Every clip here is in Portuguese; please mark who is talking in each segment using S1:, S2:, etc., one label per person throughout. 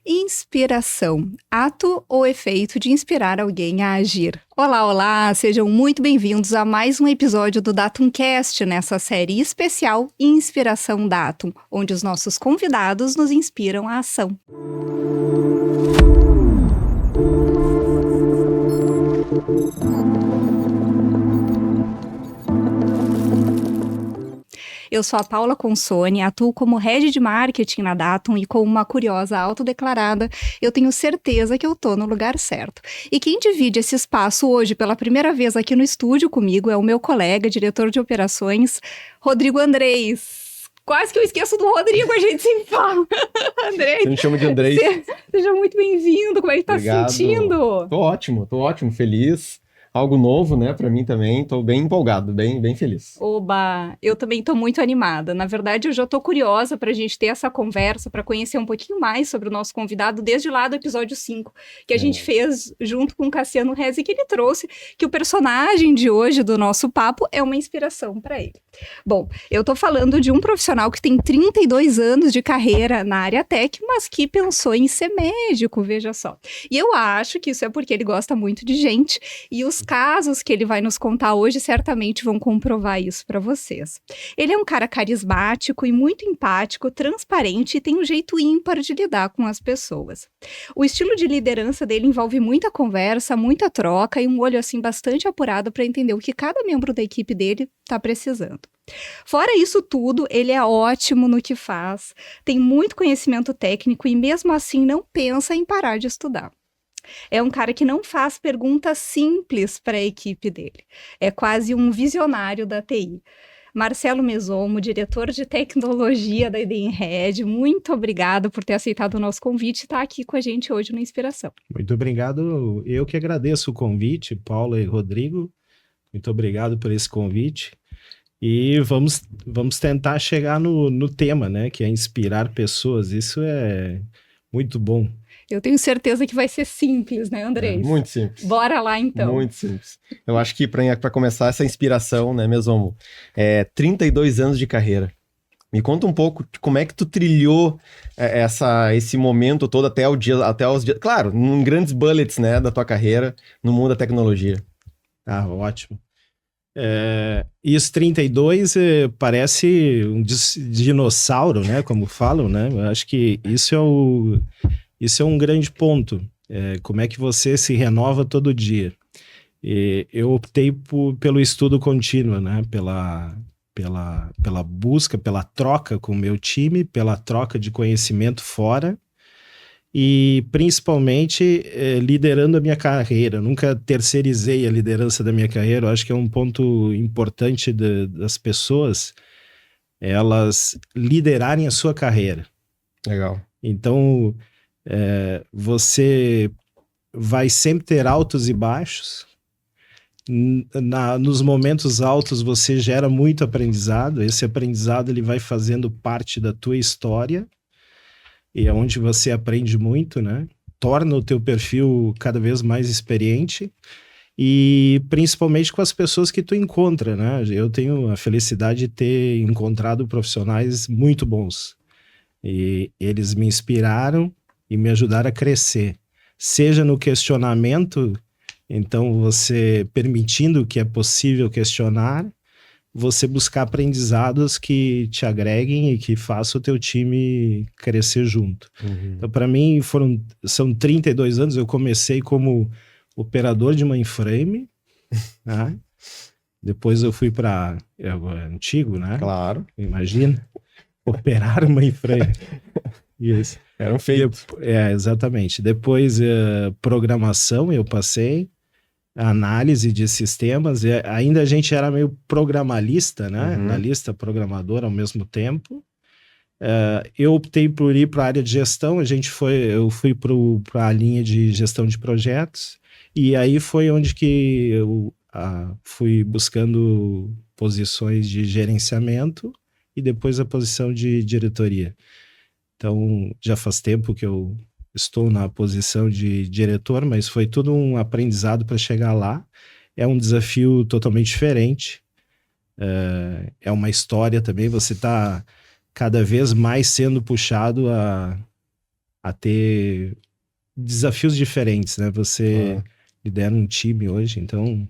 S1: Inspiração, ato ou efeito de inspirar alguém a agir. Olá, olá! Sejam muito bem-vindos a mais um episódio do Datumcast, nessa série especial Inspiração Datum, onde os nossos convidados nos inspiram à ação. Eu sou a Paula Consone, atuo como Head de Marketing na Datum e com uma curiosa autodeclarada, eu tenho certeza que eu tô no lugar certo. E quem divide esse espaço hoje pela primeira vez aqui no estúdio comigo é o meu colega, diretor de operações, Rodrigo Andrés. Quase que eu esqueço do Rodrigo, a gente se fala. Andrés.
S2: Você me chama de Andrés.
S1: Seja muito bem-vindo, como é que tá se sentindo?
S2: Tô ótimo, feliz. Algo novo, né, pra mim também. Tô bem empolgado, bem feliz.
S1: Oba, eu também tô muito animada. Na verdade, eu já tô curiosa pra gente ter essa conversa, pra conhecer um pouquinho mais sobre o nosso convidado, desde lá do episódio 5, que a gente fez junto com o Cassiano Rezi, que ele trouxe que o personagem de hoje do nosso papo é uma inspiração pra ele. Bom, eu tô falando de um profissional que tem 32 anos de carreira na área tech, mas que pensou em ser médico, veja só. E eu acho que isso é porque ele gosta muito de gente, e os casos que ele vai nos contar hoje certamente vão comprovar isso para vocês. Ele é um cara carismático e muito empático, transparente e tem um jeito ímpar de lidar com as pessoas. O estilo de liderança dele envolve muita conversa, muita troca e um olho assim bastante apurado para entender o que cada membro da equipe dele está precisando. Fora isso tudo, ele é ótimo no que faz, tem muito conhecimento técnico e mesmo assim não pensa em parar de estudar. É um cara que não faz perguntas simples para a equipe dele. É quase um visionário da TI. Marcelo Mesomo, diretor de tecnologia da Edenred, muito obrigado por ter aceitado o nosso convite e estar aqui com a gente hoje no Inspiração.
S3: Muito obrigado. Eu que agradeço o convite, Paula e Rodrigo. Muito obrigado por esse convite. E vamos tentar chegar no tema, né? Que é inspirar pessoas. Isso é muito bom.
S1: Eu tenho certeza que vai ser simples, né, Andrés?
S2: Muito simples.
S1: Bora lá, então.
S2: Muito simples. Eu acho que para começar essa inspiração, né, Mesomo, 32 anos de carreira. Me conta um pouco de como é que tu trilhou esse momento todo até os dias, claro, em grandes bullets, né, da tua carreira no mundo da tecnologia.
S3: Ah, ótimo. E os 32 parece um dinossauro, né, como falam, né? Eu acho que isso é um grande ponto. Como é que você se renova todo dia? Eu optei pelo estudo contínuo, né? Pela busca, pela troca com o meu time, pela troca de conhecimento fora e principalmente liderando a minha carreira. Eu nunca terceirizei a liderança da minha carreira. Eu acho que é um ponto importante das pessoas, elas liderarem a sua carreira.
S2: Legal.
S3: Então, você vai sempre ter altos e baixos. Nos momentos altos você gera muito aprendizado. Esse aprendizado ele vai fazendo parte da tua história e é onde você aprende muito, né? Torna o teu perfil cada vez mais experiente e principalmente com as pessoas que tu encontra, né? Eu tenho a felicidade de ter encontrado profissionais muito bons e eles me inspiraram e me ajudar a crescer, seja no questionamento, então você permitindo que é possível questionar, você buscar aprendizados que te agreguem e que façam o teu time crescer junto.
S2: Uhum.
S3: Então, para mim, são 32 anos, eu comecei como operador de mainframe, né? Depois eu fui para... É antigo, né?
S2: Claro.
S3: Imagina, operar mainframe. Isso.
S2: Era um feito.
S3: Exatamente. Depois, programação eu passei, análise de sistemas, e ainda a gente era meio programalista, né?
S2: Uhum.
S3: Analista, programador ao mesmo tempo. Eu optei por ir para a área de gestão, eu fui para a linha de gestão de projetos, e aí foi onde que eu fui buscando posições de gerenciamento e depois a posição de diretoria. Então, já faz tempo que eu estou na posição de diretor, mas foi tudo um aprendizado para chegar lá. É um desafio totalmente diferente. É uma história também. Você está cada vez mais sendo puxado a ter desafios diferentes, né? Você lidera um time hoje, então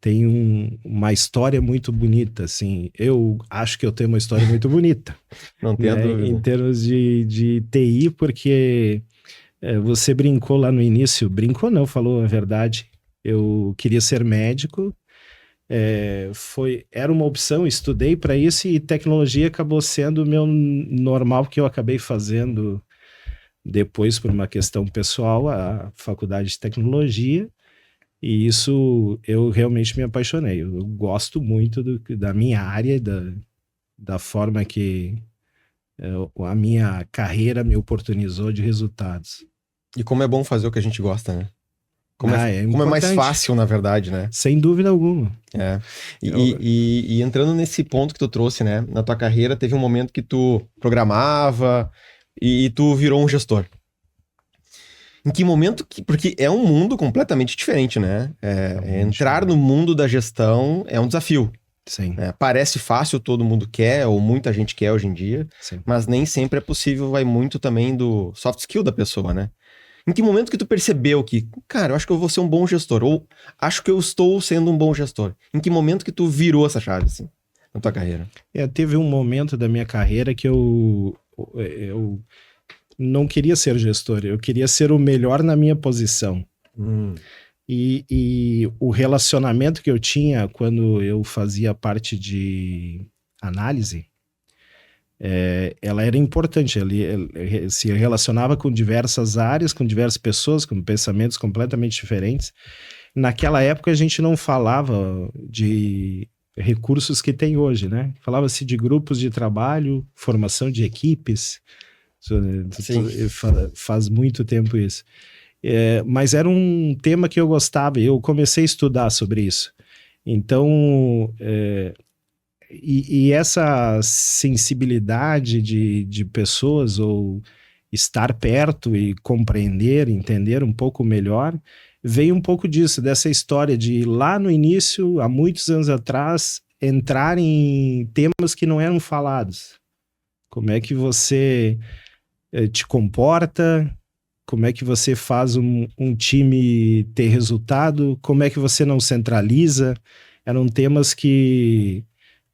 S3: tem uma história muito bonita, assim. Eu acho que eu tenho uma história muito bonita.
S2: Não tenho dúvida.
S3: Em termos de TI, porque você brincou lá no início, brincou não, falou a verdade. Eu queria ser médico, era uma opção, estudei para isso e tecnologia acabou sendo o meu normal, que eu acabei fazendo depois por uma questão pessoal, a faculdade de tecnologia, e isso eu realmente me apaixonei. Eu gosto muito da minha área, da forma que a minha carreira me oportunizou de resultados.
S2: E como é bom fazer o que a gente gosta, né? Como é mais
S3: importante.
S2: fácil, na verdade, né?
S3: Sem dúvida alguma.
S2: E entrando nesse ponto que tu trouxe, né? Na tua carreira, teve um momento que tu programava e tu virou um gestor. Em que momento que... Porque é um mundo completamente diferente, né? Entrar no mundo da gestão é um desafio.
S3: Sim.
S2: Parece fácil, todo mundo quer, ou muita gente quer hoje em dia,
S3: Sim.
S2: mas nem sempre é possível, vai muito também do soft skill da pessoa, né? Em que momento que tu percebeu que, cara, eu acho que eu vou ser um bom gestor, ou acho que eu estou sendo um bom gestor? Em que momento que tu virou essa chave, assim, na tua carreira?
S3: Teve um momento da minha carreira que eu não queria ser gestor, eu queria ser o melhor na minha posição. E o relacionamento que eu tinha quando eu fazia parte de análise, ela era importante, ele se relacionava com diversas áreas, com diversas pessoas, com pensamentos completamente diferentes. Naquela época a gente não falava de recursos que tem hoje, né? Falava-se de grupos de trabalho, formação de equipes, faz muito tempo isso. Mas era um tema que eu gostava, eu comecei a estudar sobre isso. Então, essa sensibilidade de pessoas, ou estar perto e compreender, entender um pouco melhor, veio um pouco disso, dessa história de lá no início, há muitos anos atrás, entrar em temas que não eram falados. Como é que você te comporta, como é que você faz um time ter resultado, como é que você não centraliza. Eram temas que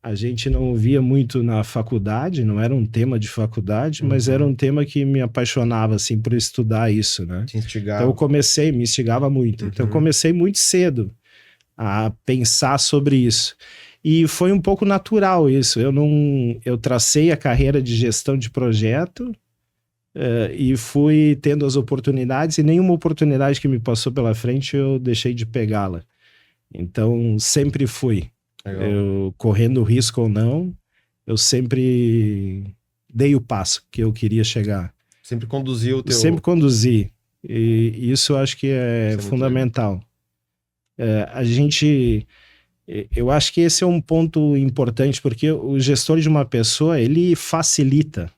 S3: a gente não ouvia muito na faculdade, não era um tema de faculdade, mas era um tema que me apaixonava, assim, por estudar isso, né?
S2: Te instigava.
S3: Então me instigava muito. Então eu comecei muito cedo a pensar sobre isso. E foi um pouco natural isso. Eu tracei a carreira de gestão de projeto, e fui tendo as oportunidades, e nenhuma oportunidade que me passou pela frente eu deixei de pegá-la. Então, sempre fui. Eu, correndo risco ou não, eu sempre dei o passo que eu queria chegar.
S2: Sempre conduziu o teu...
S3: Sempre conduzi. E isso eu acho que é fundamental. Eu acho que esse é um ponto importante, porque o gestor de uma pessoa, ele facilita.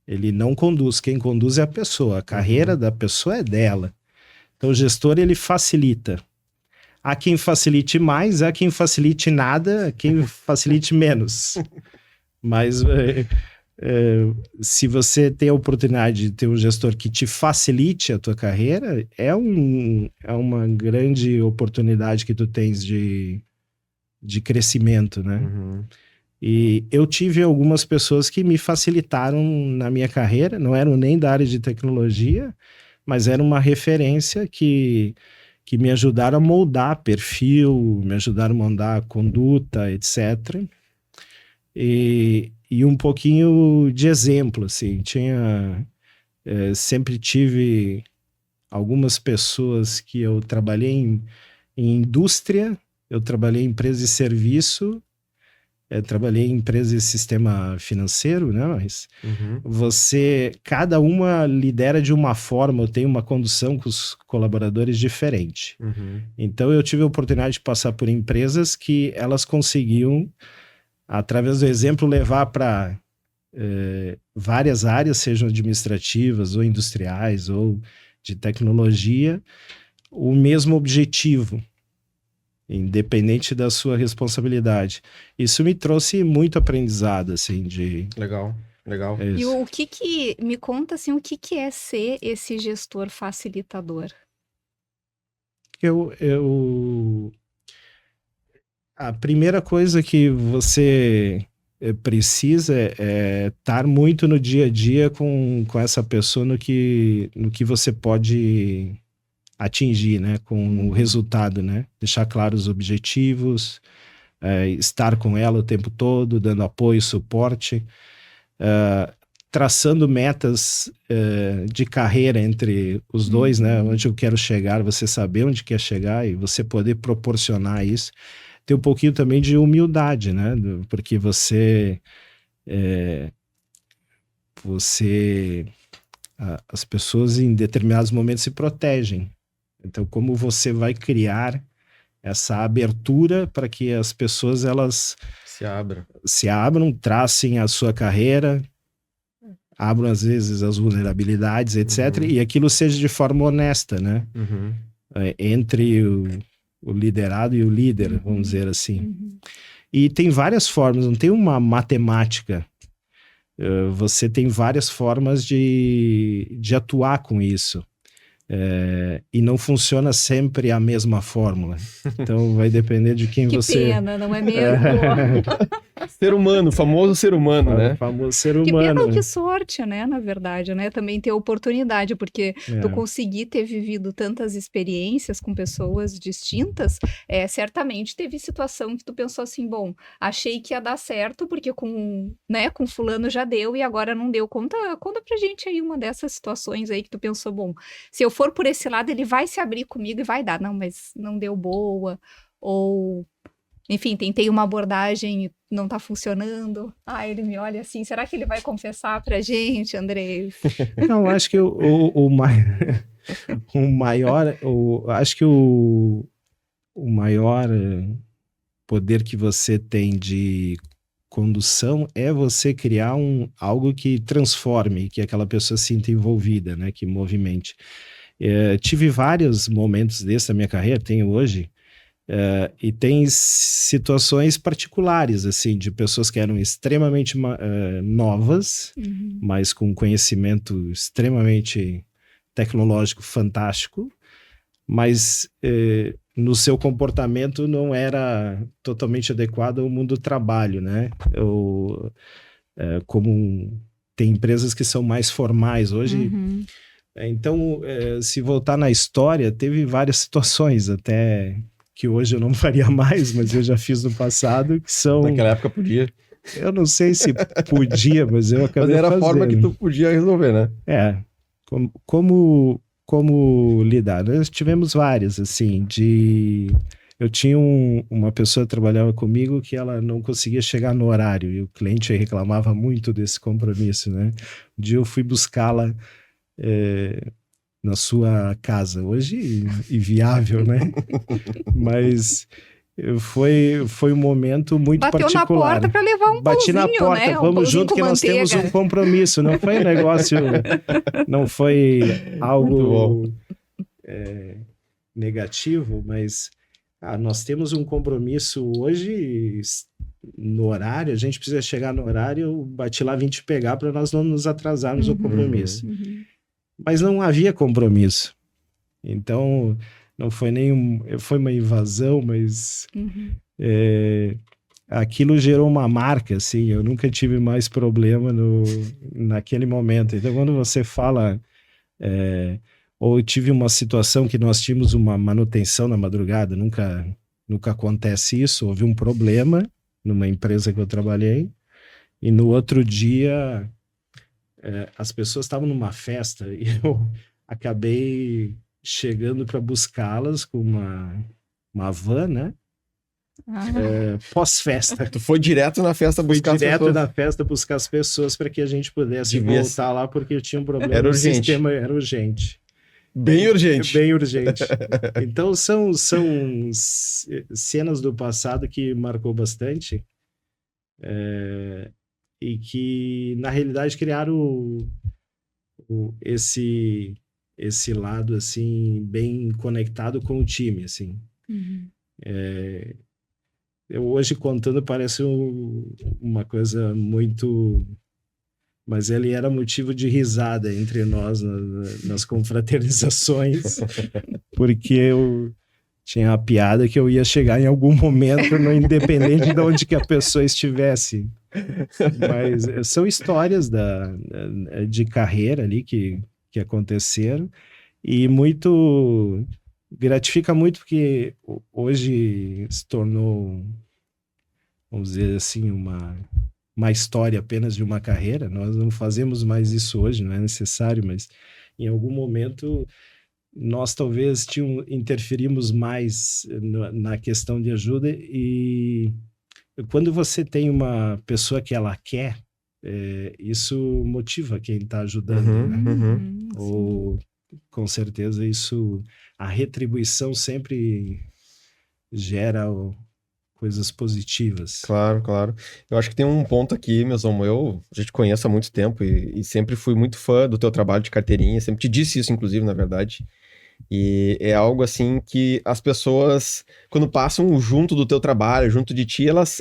S3: Ele não conduz. Quem conduz é a pessoa. A carreira da pessoa é dela. Então, o gestor, ele facilita. Há quem facilite mais, há quem facilite nada, há quem facilite menos. Mas se você tem a oportunidade de ter um gestor que te facilite a tua carreira, é uma grande oportunidade que tu tens de crescimento, né? E eu tive algumas pessoas que me facilitaram na minha carreira, não eram nem da área de tecnologia, mas era uma referência que me ajudaram a moldar perfil, me ajudaram a moldar conduta, etc. E um pouquinho de exemplo, assim, sempre tive algumas pessoas que eu trabalhei em indústria, eu trabalhei em empresa de serviço, trabalhei em empresa de sistema financeiro, né? Mas cada uma lidera de uma forma, eu tenho uma condução com os colaboradores diferente. Então eu tive a oportunidade de passar por empresas que elas conseguiam, através do exemplo, levar para várias áreas, sejam administrativas ou industriais ou de tecnologia, o mesmo objetivo, independente da sua responsabilidade. Isso me trouxe muito aprendizado, assim,
S2: Legal. Legal.
S3: É
S1: E
S3: isso.
S1: o que que... Me conta, assim, o que que é ser esse gestor facilitador?
S3: Eu, a primeira coisa que você precisa é estar muito no dia a dia com essa pessoa no que você pode atingir, né? Com o resultado, né? Deixar claros os objetivos, estar com ela o tempo todo, dando apoio, suporte, traçando metas de carreira entre os dois, né? Onde eu quero chegar, você saber onde quer chegar e você poder proporcionar isso. Tem um pouquinho também de humildade, né? Porque as pessoas em determinados momentos se protegem. Então, como você vai criar essa abertura para que as pessoas elas se abram, tracem a sua carreira, abram às vezes as vulnerabilidades, etc. E aquilo seja de forma honesta, né? Entre o liderado e o líder, vamos dizer assim. E tem várias formas, não tem uma matemática. Você tem várias formas de atuar com isso. E não funciona sempre a mesma fórmula. Então vai depender de quem
S1: Que
S3: você...
S1: pena, não é mesmo?
S2: Ser humano, famoso ser humano, né?
S3: O famoso ser
S1: Que pena
S3: humano.
S1: ou que sorte, né, na verdade, né, também ter oportunidade, porque tu conseguir ter vivido tantas experiências com pessoas distintas, certamente teve situação que tu pensou assim, bom, achei que ia dar certo, porque com fulano já deu e agora não deu. Conta pra gente aí uma dessas situações aí que tu pensou, bom, se eu for por esse lado, ele vai se abrir comigo e vai dar. Não, mas não deu boa, ou... Enfim, tentei uma abordagem e não tá funcionando. Ele me olha assim, será que ele vai confessar pra gente, Andrei?
S3: Não, acho que o maior, acho que o maior poder que você tem de condução é você criar algo que transforme, que aquela pessoa se sinta envolvida, né, que movimente. Tive vários momentos desses na minha carreira, tenho hoje, e tem situações particulares, assim, de pessoas que eram extremamente novas, mas com conhecimento extremamente tecnológico fantástico, mas no seu comportamento não era totalmente adequado ao mundo do trabalho, né? Tem empresas que são mais formais hoje. Então, se voltar na história, teve várias situações até que hoje eu não faria mais, mas eu já fiz no passado, que são...
S2: Naquela época podia.
S3: Eu não sei se podia, mas eu acabei
S2: Mas era
S3: fazendo.
S2: a forma que tu podia resolver, né?
S3: Como lidar? Nós tivemos várias, assim, Eu tinha uma pessoa que trabalhava comigo que ela não conseguia chegar no horário, e o cliente reclamava muito desse compromisso, né? Um dia eu fui buscá-la na sua casa, hoje inviável, né? Mas foi um momento muito
S1: Bateu
S3: particular.
S1: na porta para levar um
S3: Bati na
S1: pãozinho,
S3: porta,
S1: né?
S3: vamos junto que nós temos um compromisso. Não foi um negócio, não foi algo negativo, mas nós temos um compromisso hoje no horário, a gente precisa chegar no horário, eu bati lá, vim te pegar para nós não nos atrasarmos no compromisso. Mas não havia compromisso. Então, não foi foi uma invasão, mas aquilo gerou uma marca, assim, eu nunca tive mais problema naquele momento. Então, quando você fala, ou eu tive uma situação que nós tínhamos uma manutenção na madrugada, nunca acontece isso, houve um problema numa empresa que eu trabalhei, e no outro dia as pessoas estavam numa festa e eu acabei chegando para buscá-las com uma van, né? Pós-festa.
S2: Tu foi direto na festa buscar as pessoas?
S3: Fui direto na festa buscar as pessoas para que a gente pudesse voltar lá, porque eu tinha um problema
S2: era
S3: no
S2: urgente.
S3: sistema, era urgente.
S2: Bem urgente.
S3: Bem urgente. Então, são cenas do passado que marcou bastante e que, na realidade, criaram esse lado, assim, bem conectado com o time, assim. Eu hoje contando parece uma coisa muito mas ele era motivo de risada entre nós nas confraternizações, porque eu tinha a piada que eu ia chegar em algum momento, independente de onde que a pessoa estivesse. Mas são histórias de carreira ali que aconteceram, e muito gratifica muito, porque hoje se tornou, vamos dizer assim, uma história apenas de uma carreira. Nós não fazemos mais isso hoje, não é necessário, mas em algum momento nós talvez interferimos mais na questão de ajuda, e quando você tem uma pessoa que ela quer, isso motiva quem está ajudando, né? Ou, com certeza, a retribuição sempre gera coisas positivas.
S2: Claro, claro. Eu acho que tem um ponto aqui, Mesomo. Eu já te conheço há muito tempo e sempre fui muito fã do teu trabalho de carteirinha. Sempre te disse isso, inclusive, na verdade. E é algo assim que as pessoas, quando passam junto do teu trabalho, junto de ti, elas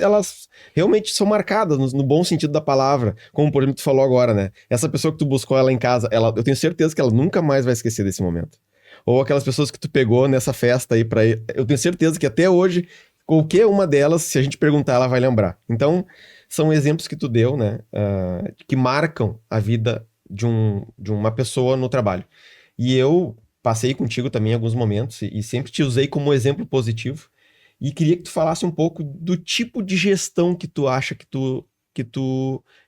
S2: realmente são marcadas no bom sentido da palavra. Como, por exemplo, tu falou agora, né? Essa pessoa que tu buscou ela em casa, eu tenho certeza que ela nunca mais vai esquecer desse momento. Ou aquelas pessoas que tu pegou nessa festa aí pra ir, eu tenho certeza que até hoje, qualquer uma delas, se a gente perguntar, ela vai lembrar. Então, são exemplos que tu deu, né? Que marcam a vida de uma pessoa no trabalho. E eu passei contigo também em alguns momentos e sempre te usei como exemplo positivo. E queria que tu falasse um pouco do tipo de gestão que tu acha que tu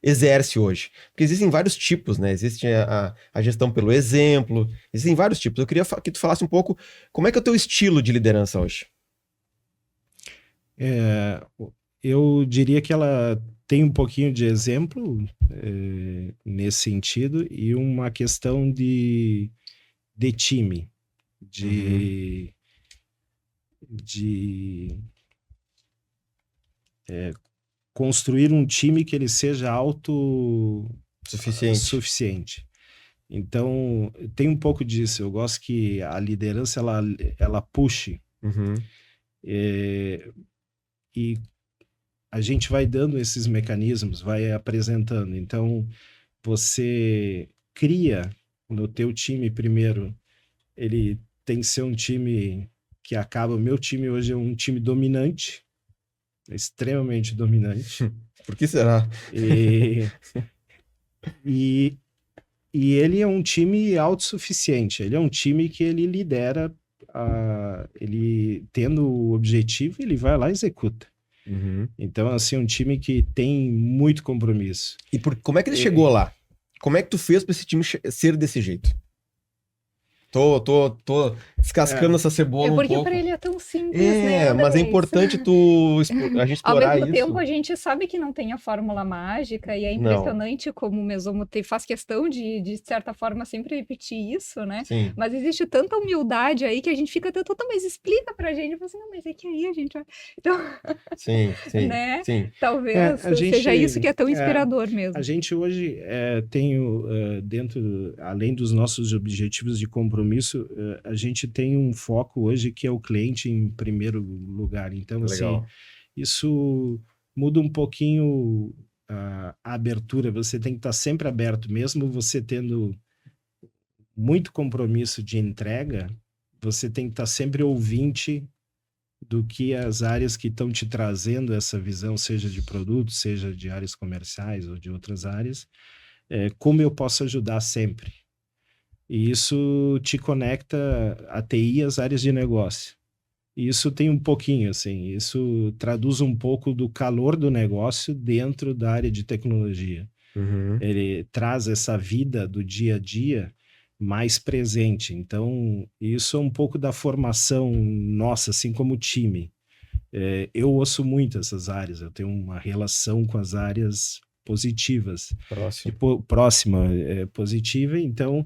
S2: exerce hoje. Porque existem vários tipos, né? Existe a gestão pelo exemplo, existem vários tipos. Eu queria que tu falasse um pouco como é que é o teu estilo de liderança hoje.
S3: Eu diria que ela tem um pouquinho de exemplo nesse sentido, e uma questão de time, de construir um time que ele seja autossuficiente. Então, tem um pouco disso. Eu gosto que a liderança ela puxe, e a gente vai dando esses mecanismos, vai apresentando. Então, você cria no teu time primeiro, ele tem que ser um time que acaba... O meu time hoje é um time dominante, extremamente dominante.
S2: Por que será?
S3: E ele é um time autossuficiente, ele é um time que ele lidera, ele tendo o objetivo, ele vai lá e executa. Então, assim, um time que tem muito compromisso.
S2: E como é que ele chegou lá? Como é que tu fez pra esse time ser desse jeito? Tô descascando essa cebola um pouco.
S1: É porque pra ele é tão simples, né?
S2: Mas é importante a gente explorar isso.
S1: Ao mesmo tempo, a gente sabe que não tem a fórmula mágica, e é impressionante como o Mesomo faz questão de certa forma, sempre repetir isso, né?
S2: Sim.
S1: Mas existe tanta humildade aí que a gente fica tentando, mas explica pra gente. Fala assim, não, mas é que aí a gente... Então,
S2: sim,
S1: né?
S2: sim.
S1: Talvez seja isso que é tão inspirador mesmo.
S3: A gente hoje tem, além dos nossos objetivos de compromisso, a gente tem um foco hoje que é o cliente em primeiro lugar. Então,
S2: legal.
S3: Assim, isso muda um pouquinho a abertura. Você tem que estar sempre aberto, mesmo você tendo muito compromisso de entrega, você tem que estar sempre ouvinte do que as áreas que estão te trazendo essa visão, seja de produto, seja de áreas comerciais ou de outras áreas, como eu posso ajudar sempre. E isso te conecta a TI e as áreas de negócio. E isso tem um pouquinho, assim, isso traduz um pouco do calor do negócio dentro da área de tecnologia. Ele traz essa vida do dia a dia mais presente. Então, isso é um pouco da formação nossa, assim como time. Eu ouço muito essas áreas, eu tenho uma relação com as áreas positivas. Próxima, positiva. Então,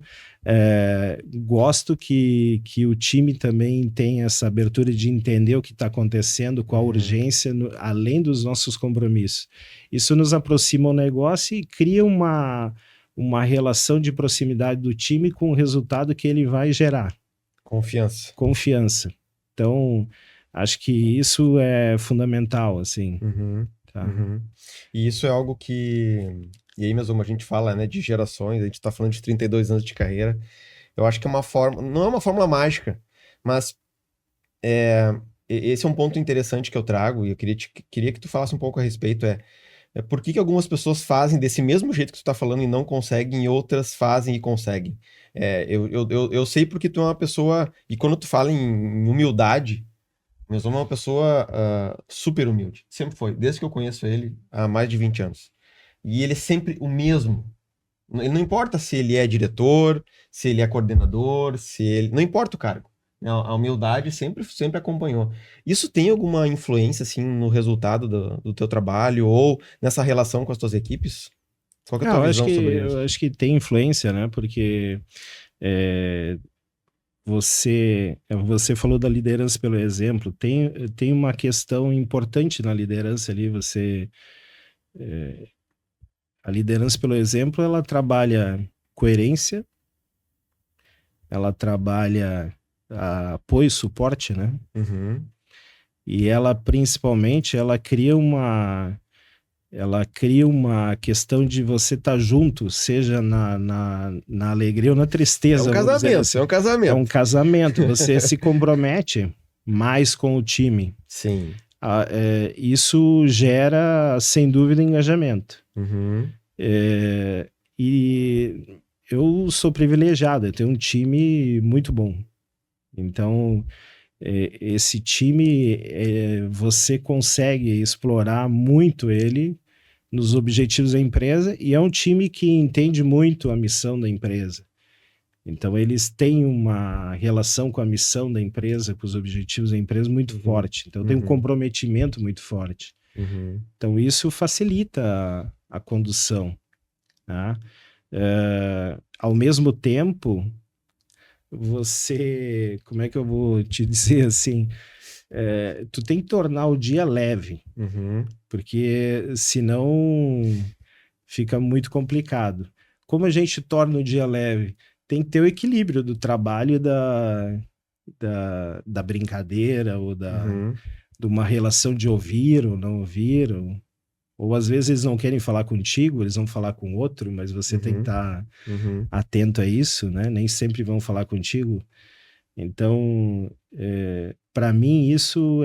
S3: gosto que o time também tenha essa abertura de entender o que está acontecendo, qual a urgência, além dos nossos compromissos. Isso nos aproxima ao negócio e cria uma relação de proximidade do time com o resultado que ele vai gerar. Confiança. Então, acho que isso é fundamental, assim.
S2: E isso é algo que e aí mesmo a gente fala, né, de gerações, a gente tá falando de 32 anos de carreira. Eu acho que é uma forma, não é uma fórmula mágica, mas esse é um ponto interessante que eu trago e eu queria que tu falasse um pouco a respeito, por que que algumas pessoas fazem desse mesmo jeito que tu tá falando e não conseguem, e outras fazem e conseguem. Eu sei porque tu é uma pessoa, e quando tu fala em humildade, meu irmão é uma pessoa super humilde. Sempre foi, desde que eu conheço ele há mais de 20 anos. E ele é sempre o mesmo. Ele não importa se ele é diretor, se ele é coordenador, se ele. Não importa o cargo. A humildade sempre acompanhou. Isso tem alguma influência, assim, no resultado do teu trabalho ou nessa relação com as tuas equipes? Qual que é a tua visão sobre
S3: eu
S2: isso?
S3: acho que tem influência, né? Porque é, você falou da liderança pelo exemplo. Tem uma questão importante na liderança ali. A liderança pelo exemplo, ela trabalha coerência, ela trabalha apoio, suporte, né?
S2: Uhum.
S3: E ela principalmente ela cria uma questão de você estar junto, seja na alegria ou na
S2: É um
S3: tristeza, vamos dizer
S2: casamento,
S3: assim.
S2: é um
S3: É
S2: casamento.
S3: um casamento, você se compromete mais com o time.
S2: Sim.
S3: Isso gera, sem dúvida, engajamento.
S2: Uhum.
S3: E eu sou privilegiado, eu tenho um time muito bom. Então, esse time, você consegue explorar muito ele nos objetivos da empresa, e é um time que entende muito a missão da empresa. Então, eles têm uma relação com a missão da empresa, com os objetivos da empresa muito forte. Então, tem um comprometimento muito forte.
S2: Uhum.
S3: Então, isso facilita a condução, tá? Ao mesmo tempo, como é que eu vou te dizer assim? Tu tem que tornar o dia leve,
S2: Uhum.
S3: porque senão fica muito complicado. Como a gente torna o dia leve? Tem que ter o equilíbrio do trabalho e da brincadeira, ou
S2: Uhum.
S3: de uma relação de ouvir ou não ouvir, ou às vezes eles não querem falar contigo, eles vão falar com outro, mas você tem que estar
S2: Uhum.
S3: atento a isso, né? Nem sempre vão falar contigo. Então, para mim, isso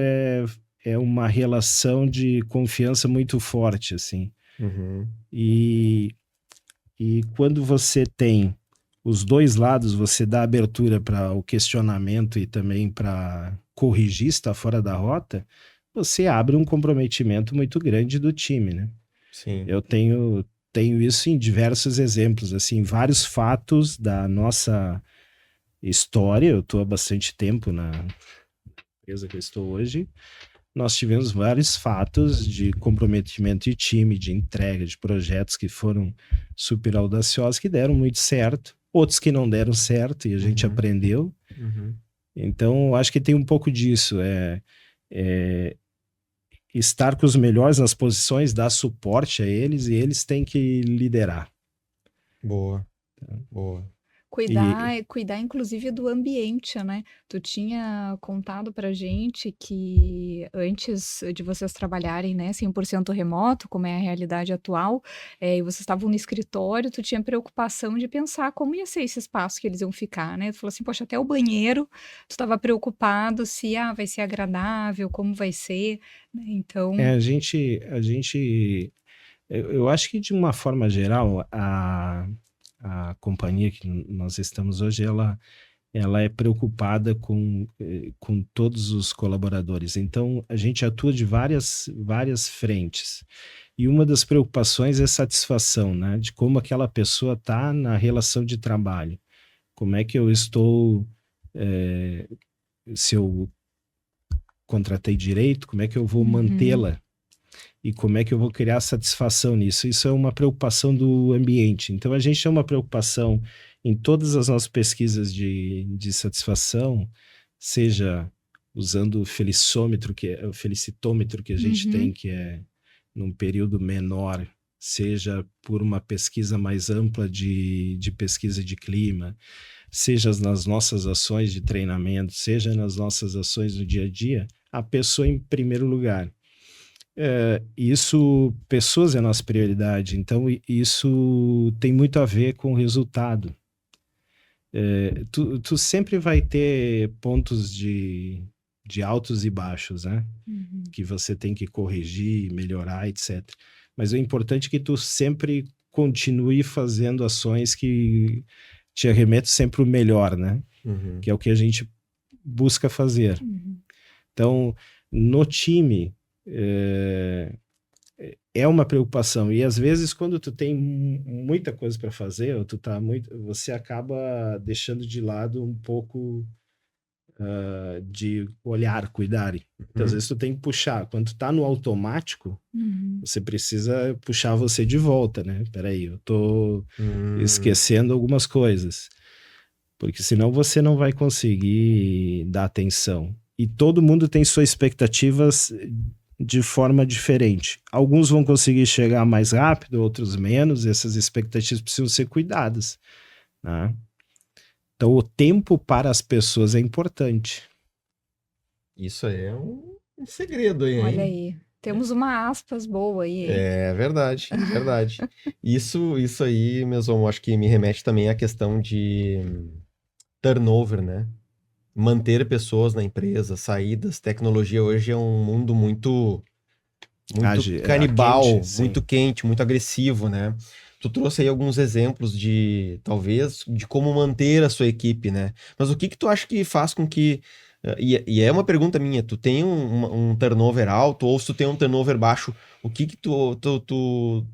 S3: é uma relação de confiança muito forte, assim.
S2: Uhum.
S3: E quando você tem os dois lados, você dá abertura para o questionamento e também para corrigir se está fora da rota, você abre um comprometimento muito grande do time, né?
S2: Sim.
S3: Eu tenho isso em diversos exemplos, assim, vários fatos da nossa história. Eu estou há bastante tempo na empresa que eu estou hoje. Nós tivemos vários fatos de comprometimento de time, de entrega, de projetos que foram super audaciosos, que deram muito certo, outros que não deram certo e a gente aprendeu.
S2: Uhum.
S3: Então, eu acho que tem um pouco disso, estar com os melhores nas posições, dar suporte a eles, e eles têm que liderar.
S2: Boa. Boa.
S1: Cuidar inclusive do ambiente, né? Tu tinha contado pra gente que antes de vocês trabalharem, né, 100% remoto, como é a realidade atual, e vocês estavam no escritório, tu tinha preocupação de pensar como ia ser esse espaço que eles iam ficar, né? Tu falou assim, poxa, até o banheiro, tu estava preocupado se, vai ser agradável, como vai ser, né? Então,
S3: Eu acho que de uma forma geral, a companhia que nós estamos hoje, ela é preocupada com todos os colaboradores. Então, a gente atua de várias frentes. E uma das preocupações é a satisfação, né? De como aquela pessoa está na relação de trabalho. Como é que eu estou... se eu contratei direito, como é que eu vou mantê-la? E como é que eu vou criar satisfação nisso? Isso é uma preocupação do ambiente. Então, a gente tem uma preocupação em todas as nossas pesquisas de satisfação, seja usando o felicitômetro, que a gente tem, que é num período menor, seja por uma pesquisa mais ampla de pesquisa de clima, seja nas nossas ações de treinamento, seja nas nossas ações do dia a dia, a pessoa em primeiro lugar. Pessoas é a nossa prioridade, então isso tem muito a ver com o resultado. Tu sempre vai ter pontos de altos e baixos, né? Que você tem que corrigir, melhorar, etc. Mas o importante é que tu sempre continue fazendo ações que te arremetem sempre o melhor, né? Que é o que a gente busca fazer. Então, no time, é uma preocupação. E às vezes, quando tu tem muita coisa para fazer, ou você acaba deixando de lado um pouco de olhar, cuidar. Então, às vezes tu tem que puxar. Quando tu tá no automático, você precisa puxar você de volta, né? Peraí, eu tô esquecendo algumas coisas. Porque senão você não vai conseguir dar atenção. E todo mundo tem suas expectativas de forma diferente. Alguns vão conseguir chegar mais rápido, outros menos. Essas expectativas precisam ser cuidadas, né? Então, o tempo para as pessoas é importante.
S2: Isso aí é um segredo aí, hein?
S1: Olha aí. Temos uma aspas boa aí, hein?
S2: É verdade, é verdade. Isso aí, mesmo, acho que me remete também à questão de turnover, né? Manter pessoas na empresa, saídas. Tecnologia hoje é um mundo muito canibal,
S3: quente,
S2: muito quente, muito agressivo, né? Tu trouxe aí alguns exemplos talvez, de como manter a sua equipe, né? Mas o que tu acha que faz com que... E é uma pergunta minha, tu tem um turnover alto ou se tu tem um turnover baixo, o que tu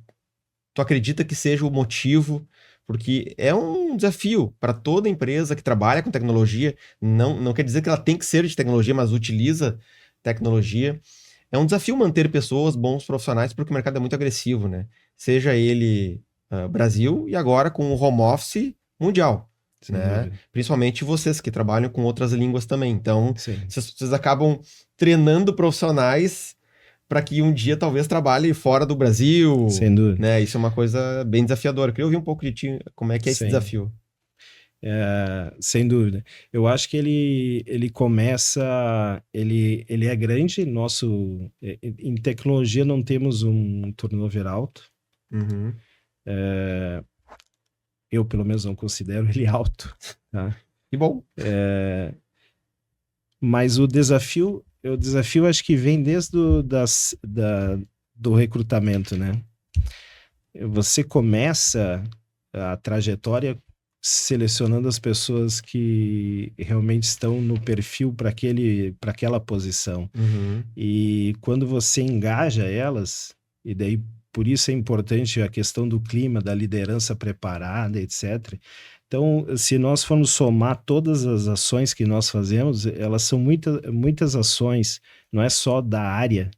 S2: acredita que seja o motivo? Porque é um desafio para toda empresa que trabalha com tecnologia, não quer dizer que ela tem que ser de tecnologia, mas utiliza tecnologia. É um desafio manter pessoas, bons profissionais, porque o mercado é muito agressivo, né? Seja ele Brasil e agora com o home office mundial, né? Principalmente vocês que trabalham com outras línguas também. Então, vocês acabam treinando profissionais para que um dia talvez trabalhe fora do Brasil.
S3: Sem dúvida.
S2: Né? Isso é uma coisa bem desafiadora. Eu queria ouvir um pouco de ti, como é que é esse desafio.
S3: Sem dúvida. Eu acho que ele começa, ele é grande, em tecnologia não temos um turnover alto. Eu, pelo menos, não considero ele alto. Tá?
S2: Que bom.
S3: Mas o desafio acho que vem desde do recrutamento, né? Você começa a trajetória selecionando as pessoas que realmente estão no perfil para aquela posição. E quando você engaja elas, e daí por isso é importante a questão do clima, da liderança preparada, etc. Então, se nós formos somar todas as ações que nós fazemos, elas são muitas ações, não é só da área,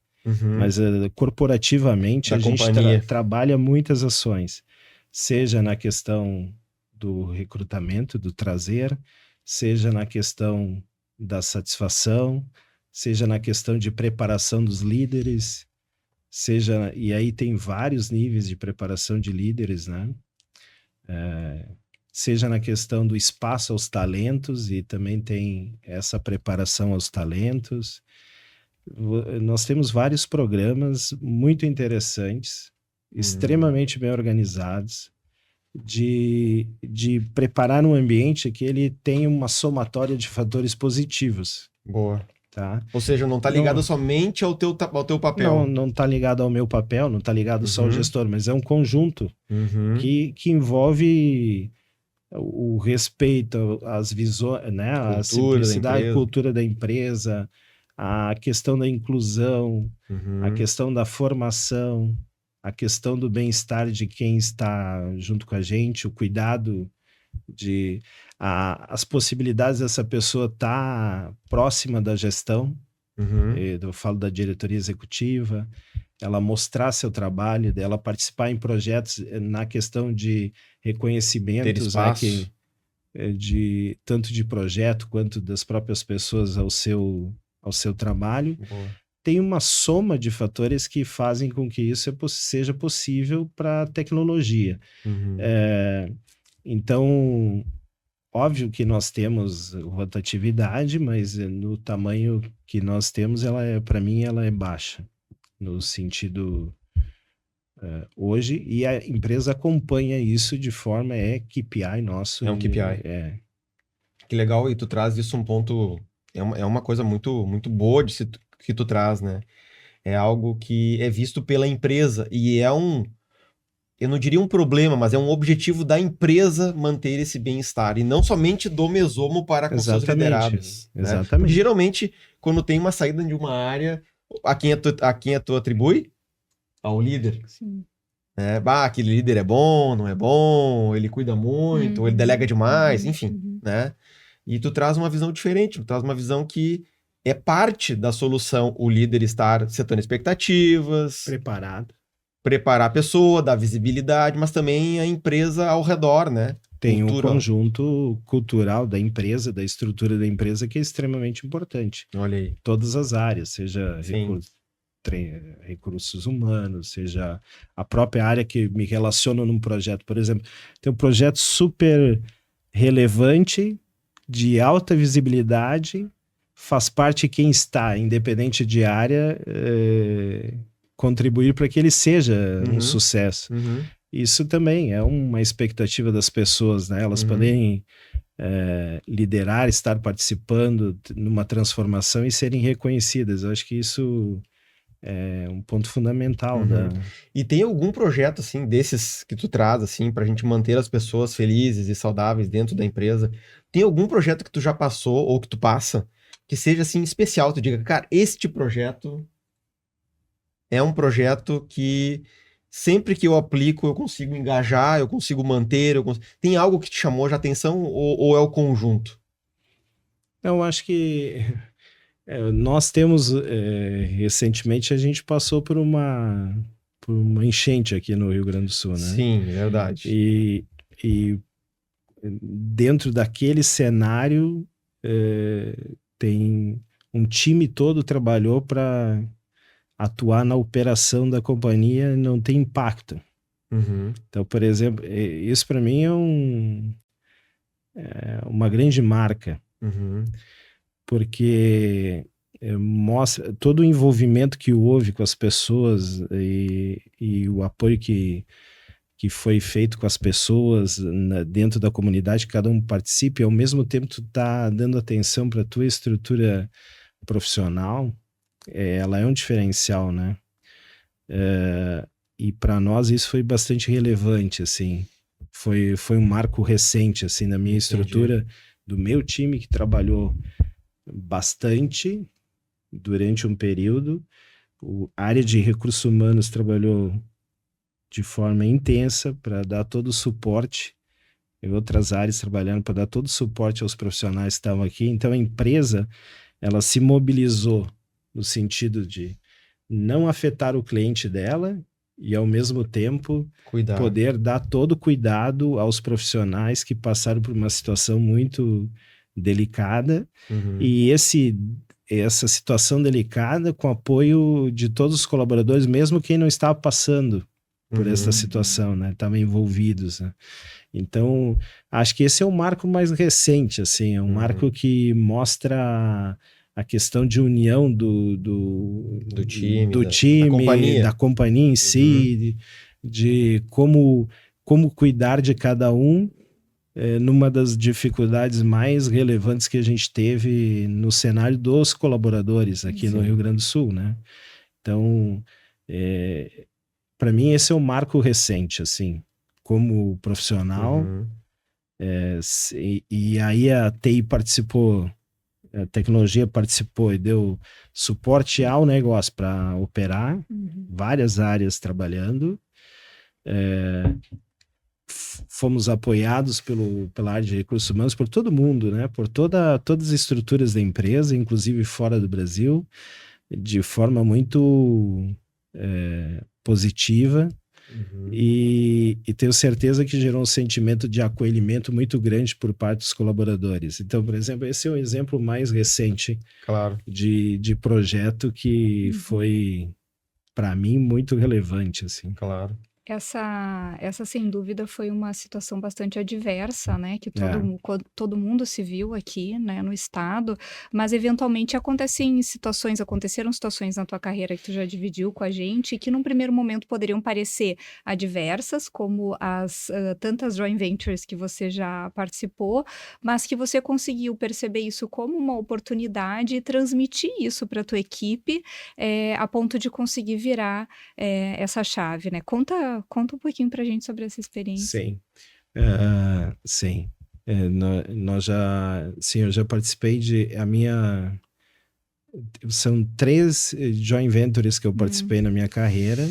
S3: mas corporativamente a gente trabalha muitas ações, seja na questão do recrutamento, do trazer, seja na questão da satisfação, seja na questão de preparação dos líderes, e aí tem vários níveis de preparação de líderes, né? Seja na questão do espaço aos talentos, e também tem essa preparação aos talentos. Nós temos vários programas muito interessantes, extremamente bem organizados, de preparar um ambiente que ele tenha uma somatória de fatores positivos.
S2: Boa.
S3: Tá?
S2: Ou seja, não está ligado somente ao teu papel.
S3: Não está ligado ao meu papel, não está ligado só ao gestor, mas é um conjunto que envolve o respeito às visões, né? A simplicidade, a cultura da empresa, a questão da inclusão, a questão da formação, a questão do bem-estar de quem está junto com a gente, o cuidado as possibilidades dessa pessoa estar próxima da gestão. Eu falo da diretoria executiva, ela mostrar seu trabalho, dela participar em projetos na questão de reconhecimentos, né, tanto de projeto quanto das próprias pessoas ao seu trabalho.
S2: Boa.
S3: Tem uma soma de fatores que fazem com que isso seja possível para a tecnologia. Então, óbvio que nós temos rotatividade, mas no tamanho que nós temos, para mim, ela é baixa. no sentido hoje, e a empresa acompanha isso de forma, KPI nosso.
S2: É um KPI. Que legal, e tu traz isso um ponto, é uma coisa muito, muito boa que tu traz, né? É algo que é visto pela empresa e eu não diria um problema, mas é um objetivo da empresa manter esse bem-estar e não somente do Mesomo para com seus liderados. Né?
S3: Exatamente.
S2: Porque geralmente, quando tem uma saída de uma área, a quem tu atribui? Ao líder.
S1: Sim.
S2: Aquele líder é bom, não é bom, ele cuida muito, ele delega demais, enfim, né? E tu traz uma visão diferente, tu traz uma visão que é parte da solução o líder estar setando expectativas, preparar a pessoa, dar visibilidade, mas também a empresa ao redor, né?
S3: Tem um conjunto cultural da empresa, da estrutura da empresa que é extremamente importante.
S2: Olha aí.
S3: Todas as áreas, seja recursos humanos, seja a própria área que me relaciona num projeto. Por exemplo, tem um projeto super relevante, de alta visibilidade, faz parte quem está, independente de área, contribuir para que ele seja um sucesso. Isso também é uma expectativa das pessoas, né? Elas poderem liderar, estar participando numa transformação e serem reconhecidas. Eu acho que isso é um ponto fundamental.
S2: E tem algum projeto, assim, desses que tu traz, assim, pra gente manter as pessoas felizes e saudáveis dentro da empresa? Tem algum projeto que tu já passou ou que tu passa que seja, assim, especial? Tu diga, cara, este projeto é um projeto que sempre que eu aplico eu consigo engajar, eu consigo manter, Tem algo que te chamou já atenção ou é o conjunto?
S3: Eu acho que nós temos, recentemente a gente passou por uma enchente aqui no Rio Grande do Sul, né?
S2: Sim, é verdade.
S3: E dentro daquele cenário tem um time todo trabalhou para atuar na operação da companhia e não ter impacto. Então, por exemplo, isso para mim é uma grande marca. Porque mostra todo o envolvimento que houve com as pessoas e o apoio que foi feito com as pessoas dentro da comunidade, que cada um participe, e ao mesmo tempo tu tá dando atenção para a tua estrutura profissional, ela é um diferencial, né? E para nós isso foi bastante relevante, assim. Foi um marco recente, assim, na minha estrutura, do meu time que trabalhou bastante durante um período. A área de recursos humanos trabalhou de forma intensa para dar todo o suporte, e outras áreas trabalhando para dar todo o suporte aos profissionais que estavam aqui. Então a empresa, ela se mobilizou no sentido de não afetar o cliente dela e ao mesmo tempo poder dar todo o cuidado aos profissionais que passaram por uma situação muito delicada, e essa situação delicada com apoio de todos os colaboradores, mesmo quem não estava passando por essa situação, né? Estavam envolvidos, né? Então, acho que esse é o marco mais recente, assim, é um marco que mostra a questão de união do time, da companhia em si, de como cuidar de cada um, numa das dificuldades mais relevantes que a gente teve no cenário dos colaboradores aqui no Rio Grande do Sul, né? Então, para mim esse é um marco recente, assim, como profissional. E aí a TI participou, a tecnologia participou e deu suporte ao negócio para operar, várias áreas trabalhando. Fomos apoiados pela área de recursos humanos, por todo mundo, né? Por todas as estruturas da empresa, inclusive fora do Brasil, de forma muito positiva. E tenho certeza que gerou um sentimento de acolhimento muito grande por parte dos colaboradores. Então, por exemplo, esse é o exemplo mais recente de projeto que foi, para mim, muito relevante, assim.
S2: Claro.
S1: Essa, sem dúvida, foi uma situação bastante adversa, né? Que todo mundo se viu aqui, né, no estado, mas eventualmente aconteceram situações na tua carreira que tu já dividiu com a gente, que num primeiro momento poderiam parecer adversas, como as tantas joint ventures que você já participou, mas que você conseguiu perceber isso como uma oportunidade e transmitir isso para a tua equipe, a ponto de conseguir virar essa chave, né? Conta um pouquinho pra gente sobre essa experiência.
S3: Sim. Sim. Eu já participei são 3 joint ventures que eu participei na minha carreira.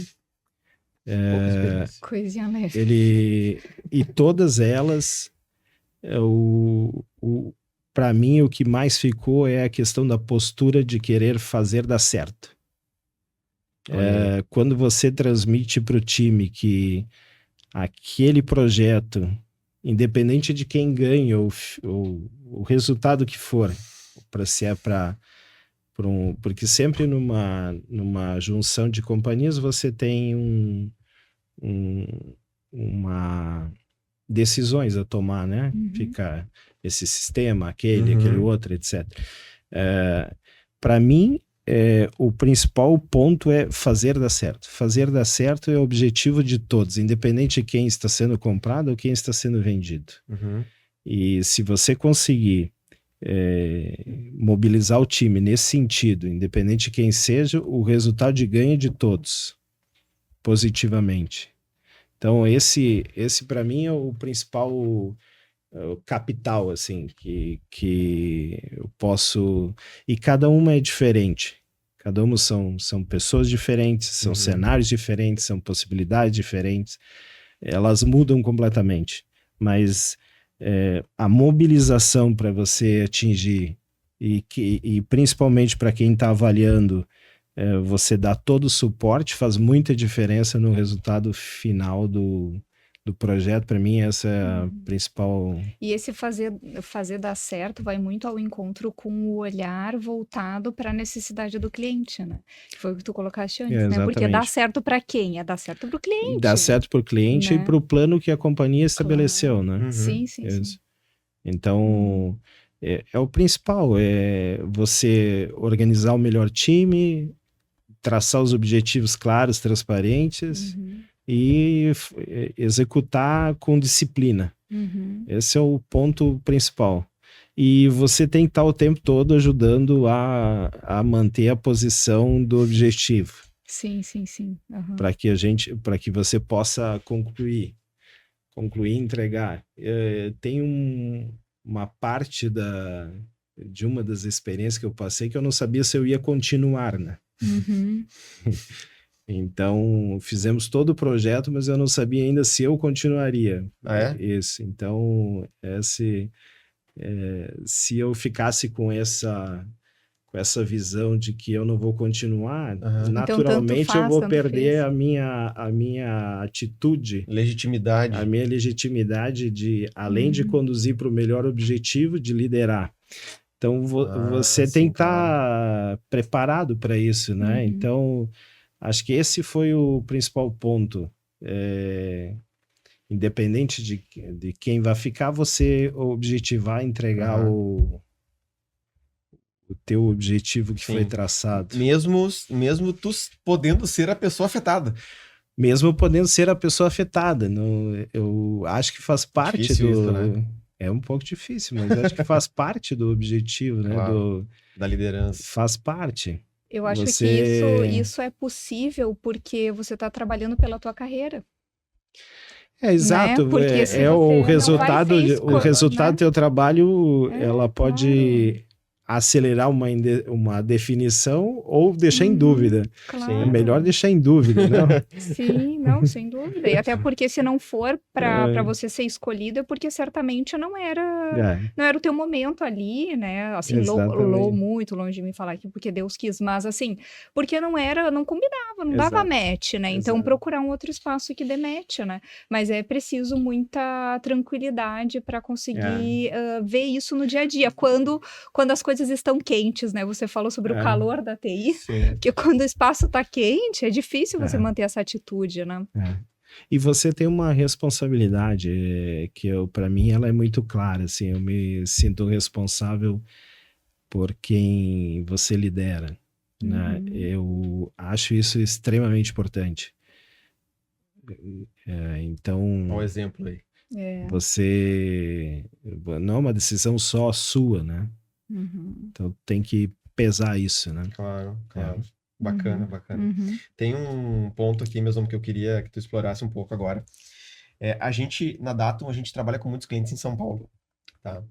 S1: Coisinha leve.
S3: E todas elas, para mim, o que mais ficou é a questão da postura de querer fazer dar certo. Quando você transmite para o time que aquele projeto, independente de quem ganha o resultado que for, porque sempre numa junção de companhias você tem uma decisões a tomar, né? Fica esse sistema, aquele outro, etc. Para mim, o principal ponto é fazer dar certo. Fazer dar certo é o objetivo de todos, independente de quem está sendo comprado ou quem está sendo vendido. E se você conseguir mobilizar o time nesse sentido, independente de quem seja, o resultado de ganho é de todos, positivamente. Então esse para mim é o principal capital, assim, que eu posso... E cada uma é diferente. Cada uma são pessoas diferentes, são cenários diferentes, são possibilidades diferentes. Elas mudam completamente. Mas a mobilização para você atingir, e principalmente para quem está avaliando, você dar todo o suporte, faz muita diferença no resultado final do projeto. Para mim, essa é a principal...
S1: E esse fazer dar certo vai muito ao encontro com o olhar voltado para a necessidade do cliente, né? Que foi o que tu colocaste antes, né? Porque dá certo para quem? Dar certo para o cliente.
S3: Dá certo para o cliente, né? E para o plano que a companhia estabeleceu, né?
S1: Sim.
S3: Então, é o principal, é você organizar o melhor time, traçar os objetivos claros, transparentes, e executar com disciplina. Esse é o ponto principal. E você tem que estar o tempo todo ajudando a manter a posição do objetivo.
S1: Sim.
S3: Para que você possa concluir, entregar. Tem uma parte de uma das experiências que eu passei que eu não sabia se eu ia continuar, né? Então, fizemos todo o projeto, mas eu não sabia ainda se eu continuaria. Isso. Então, se eu ficasse com essa visão de que eu não vou continuar, naturalmente então, eu vou perder a minha atitude.
S2: Legitimidade.
S3: A minha legitimidade de, além de conduzir para o melhor objetivo, de liderar. Então, você tem que estar preparado para isso, né? Então... Acho que esse foi o principal ponto. Independente de quem vai ficar, você objetivar, entregar o teu objetivo que foi traçado.
S2: Mesmo tu podendo ser a pessoa afetada.
S3: Mesmo podendo ser a pessoa afetada. Eu acho que faz parte
S2: difícil isso, né?
S3: É um pouco difícil, mas acho que faz parte do objetivo, né?
S2: Claro, da liderança.
S3: Faz parte.
S1: Eu acho que isso é possível porque você está trabalhando pela tua carreira.
S3: Exato.
S1: Né?
S3: O resultado do teu trabalho, ela pode acelerar uma definição ou deixar em dúvida.
S1: Claro.
S3: É melhor deixar em dúvida, não?
S1: Sim, não, sem dúvida. E até porque se não for para você ser escolhido, é porque certamente não era o teu momento ali, né? Assim, muito longe de mim falar aqui, porque Deus quis, mas assim, porque não combinava, não dava match, né? Então procurar um outro espaço que dê match, né? Mas é preciso muita tranquilidade para conseguir ver isso no dia a dia, quando as coisas estão quentes, né? Você falou sobre o calor da TI, porque quando o espaço está quente, é difícil você manter essa atitude, né?
S3: E você tem uma responsabilidade que para mim ela é muito clara, assim, eu me sinto responsável por quem você lidera, né? Eu acho isso extremamente importante. Então,
S2: Qual o exemplo aí?
S3: você não é uma decisão só sua, né? Então tem que pesar isso, né?
S2: Claro, claro. Bacana, bacana. Tem um ponto aqui mesmo que eu queria que tu explorasse um pouco agora. A gente, na Datum, a gente trabalha com muitos clientes em São Paulo, tá?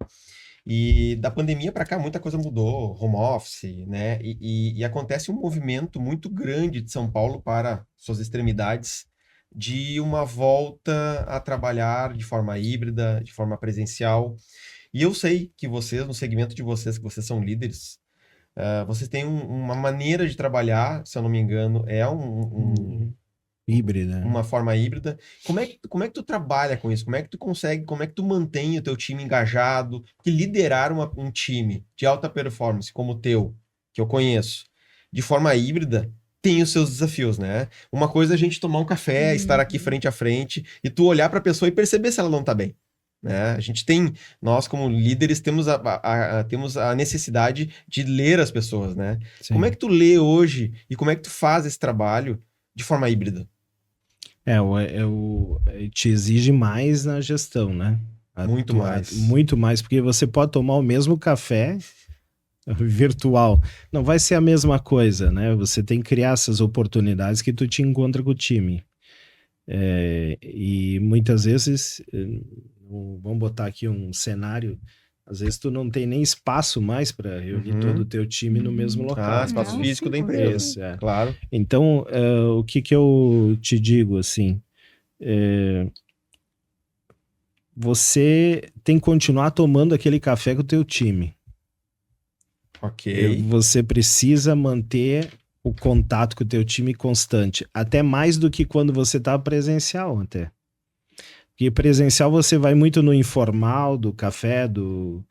S2: E da pandemia para cá, muita coisa mudou, home office, né? E acontece um movimento muito grande de São Paulo para suas extremidades de uma volta a trabalhar de forma híbrida, de forma presencial. E eu sei que vocês, no segmento de vocês, que vocês são líderes, vocês têm uma maneira de trabalhar, se eu não me engano,
S3: Híbrida.
S2: uma forma híbrida. Como é que tu trabalha com isso? Como é que tu consegue, como é que tu mantém o teu time engajado? Porque liderar um time de alta performance como o teu, que eu conheço, de forma híbrida, tem os seus desafios, né? Uma coisa é a gente tomar um café, estar aqui frente a frente, e tu olhar para a pessoa e perceber se ela não tá bem. Né? Nós como líderes temos temos a necessidade de ler as pessoas, né?
S3: Sim.
S2: Como é que tu lê hoje e como é que tu faz esse trabalho de forma híbrida?
S3: Te exige mais na gestão, né?
S2: Muito mais.
S3: Muito mais, porque você pode tomar o mesmo café virtual. Não vai ser a mesma coisa, né? Você tem que criar essas oportunidades que tu te encontra com o time. E muitas vezes, vamos botar aqui um cenário, às vezes tu não tem nem espaço mais para reunir todo o teu time no mesmo local.
S2: Espaço físico da empresa.
S3: Isso,
S2: claro.
S3: Então, o que eu te digo, assim, você tem que continuar tomando aquele café com o teu time.
S2: Ok.
S3: Você precisa manter o contato com o teu time constante, até mais do que quando você tá presencial, até. Porque presencial você vai muito no informal, do café, do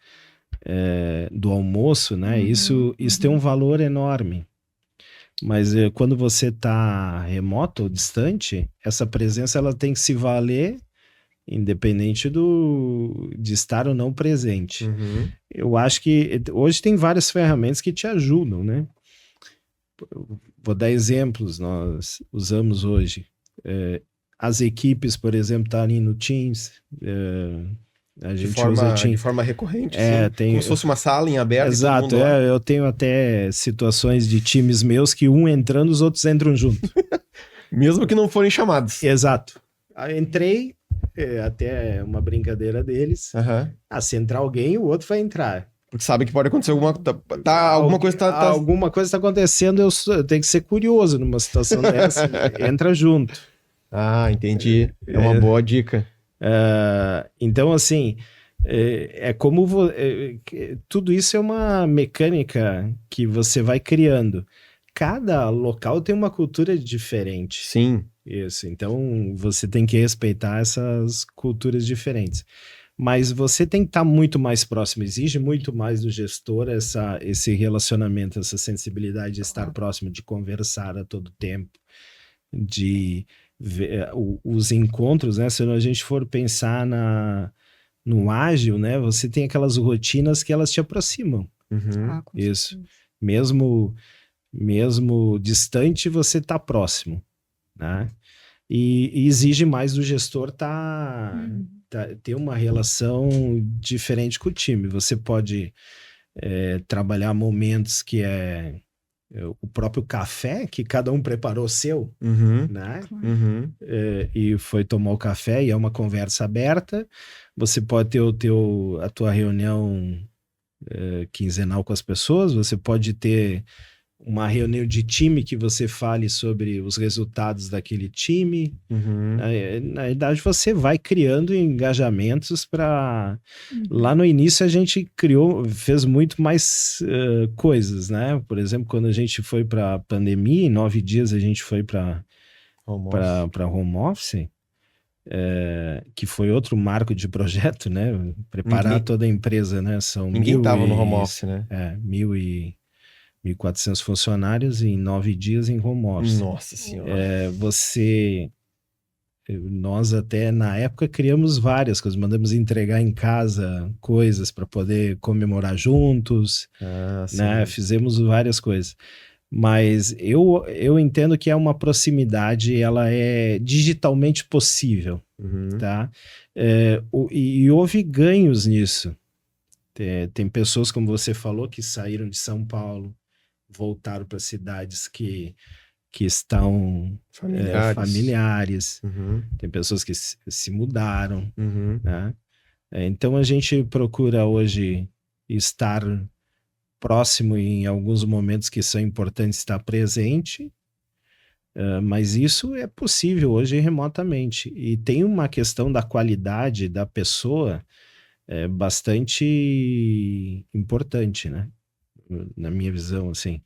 S3: almoço, né? Isso tem um valor enorme. Mas quando você tá remoto ou distante, essa presença ela tem que se valer independente de estar ou não presente. Eu acho que hoje tem várias ferramentas que te ajudam, né? Vou dar exemplos, nós usamos hoje. As equipes, por exemplo, tá ali no Teams. A gente usa Teams.
S2: De forma recorrente,
S3: como
S2: se fosse uma sala em aberto.
S3: Exato, eu tenho até situações de times meus que um entrando, os outros entram junto.
S2: Mesmo que não forem chamados.
S3: Exato. Aí entrei, até uma brincadeira deles. Se entrar alguém, o outro vai entrar.
S2: Porque sabe que pode acontecer alguma coisa.
S3: Alguma coisa está acontecendo, eu tenho que ser curioso numa situação dessa. Entra junto.
S2: Entendi. É uma boa dica.
S3: Então, assim, como tudo isso é uma mecânica que você vai criando. Cada local tem uma cultura diferente.
S2: Sim.
S3: Isso. Então, você tem que respeitar essas culturas diferentes. Mas você tem que estar muito mais próximo, exige muito mais do gestor esse relacionamento, essa sensibilidade de estar próximo, de conversar a todo tempo, de ver os encontros, né? Se a gente for pensar no ágil, né? Você tem aquelas rotinas que elas te aproximam. Isso. Mesmo distante, você está próximo, né? E exige mais do gestor ter uma relação diferente com o time. Você pode trabalhar momentos que o próprio café, que cada um preparou seu, né? E foi tomar o café e é uma conversa aberta. Você pode ter a tua reunião quinzenal com as pessoas, você pode ter uma reunião de time que você fale sobre os resultados daquele time. Na verdade, você vai criando engajamentos para... Lá no início, a gente fez muito mais coisas, né? Por exemplo, quando a gente foi para a pandemia, em 9 dias a gente foi para home office, que foi outro marco de projeto, né? Preparar toda a empresa, né?
S2: Ninguém estava no home office, né?
S3: 1.400 funcionários em 9 dias em home office.
S2: Nossa Senhora.
S3: Você Nós até na época criamos várias coisas, mandamos entregar em casa coisas para poder comemorar juntos, né? Fizemos várias coisas. Mas eu entendo que é uma proximidade, ela é digitalmente possível, tá? E houve ganhos nisso. Tem pessoas, como você falou, que saíram de São Paulo, voltaram para cidades que estão familiares. Tem pessoas que se mudaram, né? Então a gente procura hoje estar próximo em alguns momentos que são importantes, estar presente, mas isso é possível hoje remotamente. E tem uma questão da qualidade da pessoa bastante importante, né? Na minha visão, assim.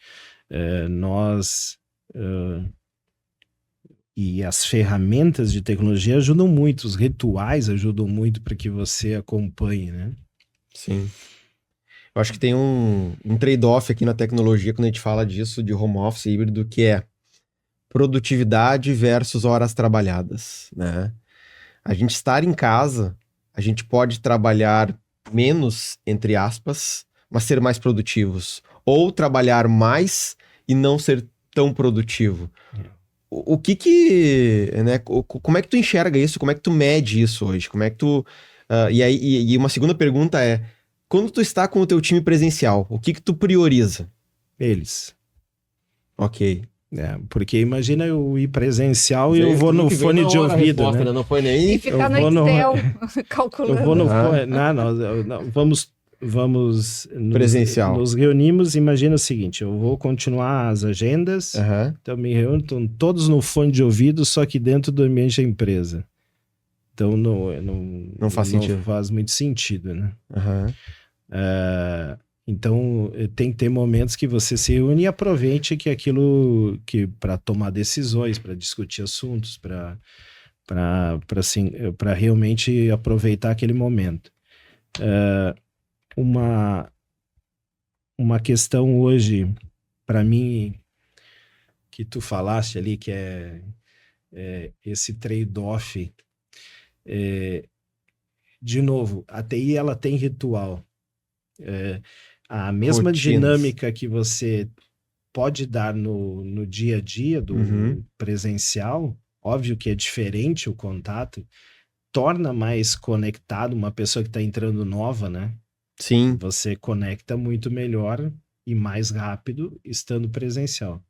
S3: E as ferramentas de tecnologia ajudam muito, os rituais ajudam muito para que você acompanhe, né?
S2: Sim. Eu acho que tem um trade-off aqui na tecnologia quando a gente fala disso, de home office híbrido, que é produtividade versus horas trabalhadas, né? A gente estar em casa, a gente pode trabalhar menos, entre aspas, mas ser mais produtivos. Ou trabalhar mais e não ser tão produtivo. O que né, como é que tu enxerga isso? Como é que tu mede isso hoje? Como é que tu... e uma segunda pergunta é, quando tu está com o teu time presencial, o que tu prioriza?
S3: Eles.
S2: Ok.
S3: Porque imagina eu ir presencial e eu vou no fone de ouvido,
S2: resposta,
S3: né?
S2: Não foi nem...
S1: E ficar no Excel, calculando.
S3: Eu vou no fone... Não, vamos
S2: presencial.
S3: Nos reunimos, imagina o seguinte, eu vou continuar as agendas, então me reúno, estão todos no fone de ouvido, só que dentro do ambiente da empresa. Então não faz sentido. Não faz muito sentido, né? Então tem que ter momentos que você se reúne e aproveite que aquilo que para tomar decisões, para discutir assuntos, para realmente aproveitar aquele momento. Uma questão hoje, para mim, que tu falaste ali, que é esse trade-off. De novo, a TI ela tem ritual. A mesma dinâmica que você pode dar no dia a dia do presencial, óbvio que é diferente o contato, torna mais conectado uma pessoa que está entrando nova, né?
S2: Sim.
S3: Você conecta muito melhor e mais rápido estando presencial.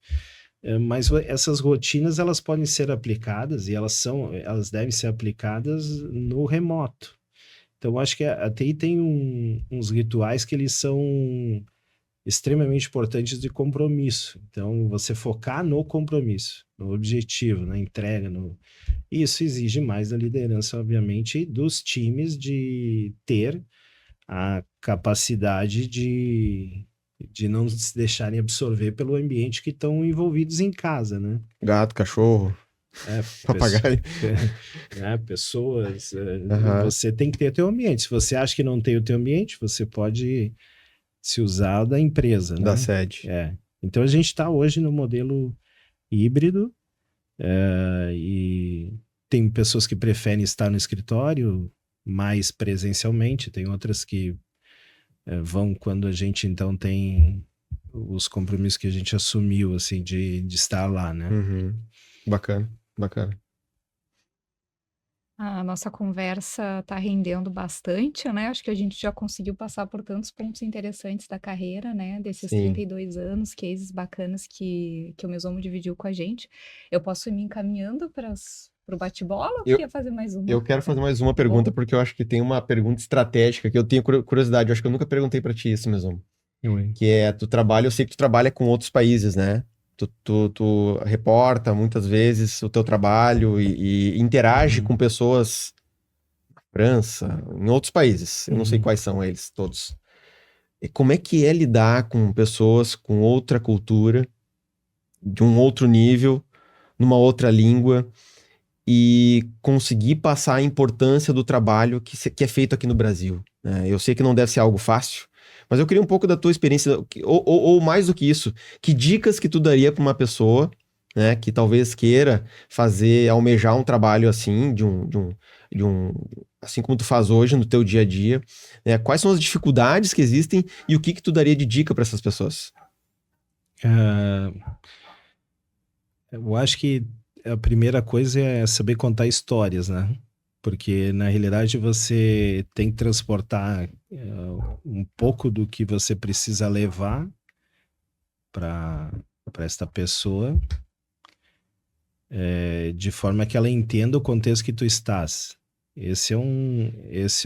S3: Mas essas rotinas, elas podem ser aplicadas e elas devem ser aplicadas no remoto. Então, acho que a TI tem uns rituais que eles são extremamente importantes de compromisso. Então, você focar no compromisso, no objetivo, na entrega. Isso exige mais da liderança, obviamente, e dos times de ter a capacidade de não se deixarem absorver pelo ambiente que estão envolvidos em casa, né?
S2: Gato, cachorro, papagaio.
S3: Pessoas. Você tem que ter o teu ambiente. Se você acha que não tem o teu ambiente, você pode se usar da empresa, né?
S2: Da sede.
S3: Então, a gente está hoje no modelo híbrido e tem pessoas que preferem estar no escritório mais presencialmente, tem outras que vão quando a gente então tem os compromissos que a gente assumiu, assim, de estar lá, né?
S2: Bacana.
S1: A nossa conversa está rendendo bastante, né? Acho que a gente já conseguiu passar por tantos pontos interessantes da carreira, né? Desses 32 anos, cases bacanas que o Mesomo dividiu com a gente. Eu posso ir me encaminhando para o bate-bola ou queria fazer mais uma?
S2: Eu quero fazer mais uma pergunta, porque eu acho que tem uma pergunta estratégica que eu tenho curiosidade. Eu acho que eu nunca perguntei para ti isso, Mesomo. Que é, eu sei que tu trabalha com outros países, né? Tu reporta muitas vezes o teu trabalho e interage com pessoas na França, em outros países. Eu não sei quais são eles todos. E como é que é lidar com pessoas com outra cultura, de um outro nível, numa outra língua, e conseguir passar a importância do trabalho que é feito aqui no Brasil, né? Eu sei que não deve ser algo fácil, mas eu queria um pouco da tua experiência, ou mais do que isso, que dicas que tu daria para uma pessoa, né, que talvez queira almejar um trabalho assim, assim como tu faz hoje no teu dia a dia, né? Quais são as dificuldades que existem e o que tu daria de dica para essas pessoas?
S3: Eu acho que a primeira coisa é saber contar histórias, né? Porque na realidade você tem que transportar um pouco do que você precisa levar para esta pessoa, de forma que ela entenda o contexto que tu estás. Esse é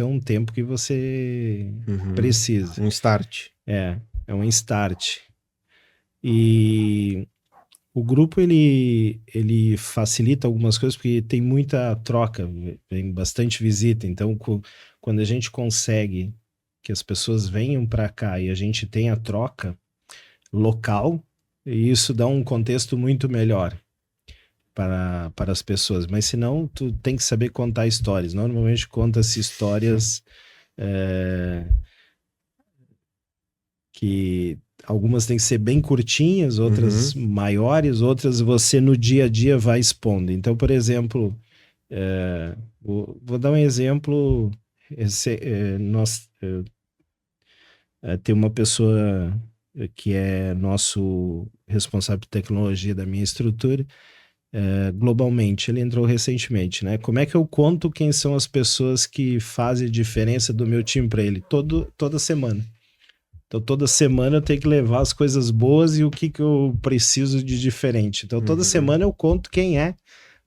S3: um tempo que você precisa.
S2: Um start.
S3: É um start. E o grupo, ele facilita algumas coisas porque tem muita troca, tem bastante visita. Então, quando a gente consegue que as pessoas venham para cá e a gente tem a troca local, isso dá um contexto muito melhor para as pessoas. Mas senão, tu tem que saber contar histórias. Normalmente, conta-se histórias que algumas têm que ser bem curtinhas, outras maiores, outras você no dia a dia vai expondo. Então, por exemplo, vou dar um exemplo. Tem uma pessoa que é nosso responsável por tecnologia da minha estrutura, globalmente, ele entrou recentemente, né? Como é que eu conto quem são as pessoas que fazem diferença do meu time para ele? Toda semana. Então, toda semana eu tenho que levar as coisas boas e o que eu preciso de diferente. Então, toda semana eu conto quem é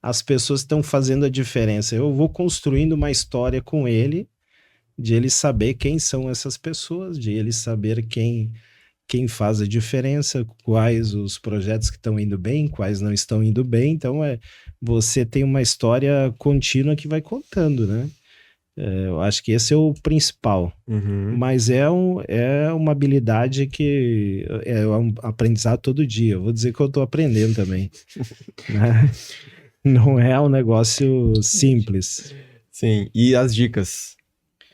S3: as pessoas que estão fazendo a diferença. Eu vou construindo uma história com ele, de ele saber quem são essas pessoas, de ele saber quem faz a diferença, quais os projetos que estão indo bem, quais não estão indo bem. Então, você tem uma história contínua que vai contando, né? Eu acho que esse é o principal. Mas é uma habilidade que é um aprendizado todo dia. Eu vou dizer que eu estou aprendendo também. Né? Não é um negócio simples.
S2: Sim, e as dicas?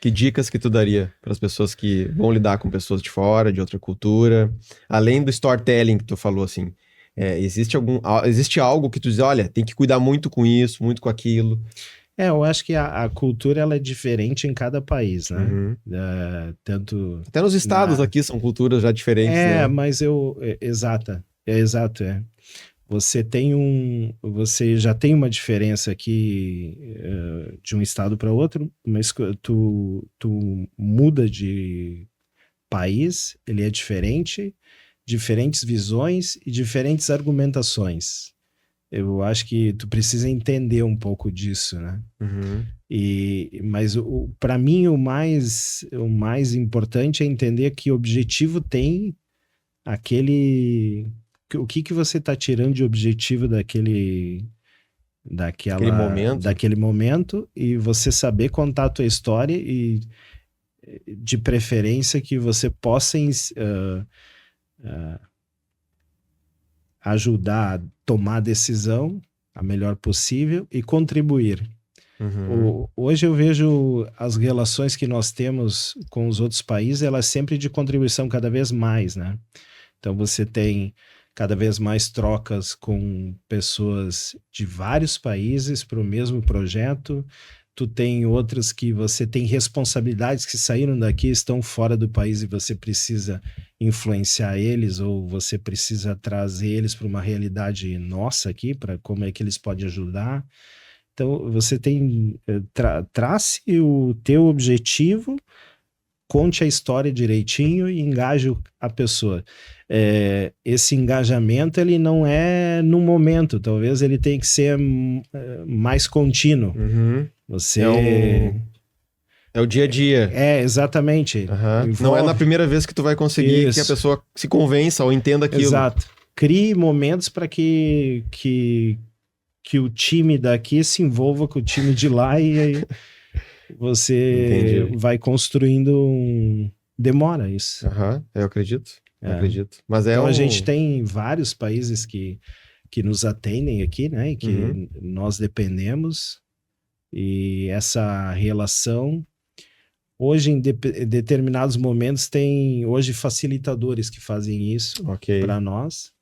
S2: Que dicas que tu daria para as pessoas que vão lidar com pessoas de fora, de outra cultura? Além do storytelling que tu falou, assim, existe algo que tu diz, olha, tem que cuidar muito com isso, muito com aquilo?
S3: Eu acho que a cultura ela é diferente em cada país, né? Tanto
S2: até nos estados aqui são culturas já diferentes, né?
S3: Mas exato. Você já tem uma diferença aqui de um estado para outro, mas tu muda de país, ele é diferente, diferentes visões e diferentes argumentações. Eu acho que tu precisa entender um pouco disso, né? Mas para mim o mais importante é entender que objetivo tem o que você está tirando de objetivo daquele momento, e você saber contar a tua história e de preferência que você possa ajudar a tomar a decisão a melhor possível e contribuir. Hoje eu vejo as relações que nós temos com os outros países, elas sempre de contribuição cada vez mais, né? Então você tem cada vez mais trocas com pessoas de vários países para o mesmo projeto. Tu tem outras que você tem responsabilidades que saíram daqui, estão fora do país e você precisa influenciar eles, ou você precisa trazer eles para uma realidade nossa aqui, para como é que eles podem ajudar. Então, você tem... trace o teu objetivo, conte a história direitinho e engaje a pessoa. Esse engajamento, ele não é no momento, talvez ele tenha que ser mais contínuo. Você...
S2: É o dia a dia.
S3: Exatamente.
S2: Não é na primeira vez que tu vai conseguir que a pessoa se convença ou entenda aquilo.
S3: Exato. Crie momentos para que o time daqui se envolva com o time de lá e aí você vai construindo Demora isso.
S2: Eu acredito. Acredito. Mas
S3: então a gente tem vários países que nos atendem aqui, né? E que nós dependemos. E essa relação... Hoje, em determinados momentos, tem hoje facilitadores que fazem isso para nós.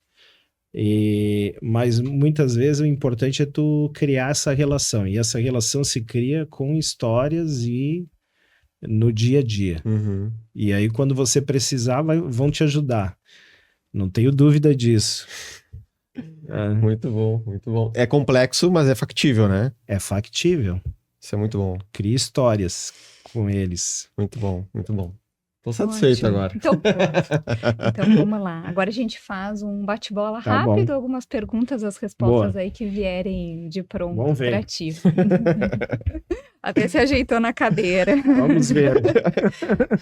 S3: Mas muitas vezes o importante é tu criar essa relação. E essa relação se cria com histórias e no dia a dia.
S2: Uhum.
S3: E aí, quando você precisar, vão te ajudar. Não tenho dúvida disso.
S2: Muito bom, muito bom. É complexo, mas é factível, né?
S3: É factível.
S2: Isso é muito bom.
S3: Cria histórias com eles.
S2: Muito bom, muito bom. Tô satisfeito
S1: Ótimo.
S2: agora.
S1: Então, pronto. Então, vamos lá. Agora a gente faz um bate-bola
S3: Tá bom.
S1: rápido, algumas perguntas, as respostas
S3: Boa.
S1: aí que vierem de pronto
S3: Vamos ver.
S1: pra ti. Até se ajeitou na cadeira.
S3: Vamos ver.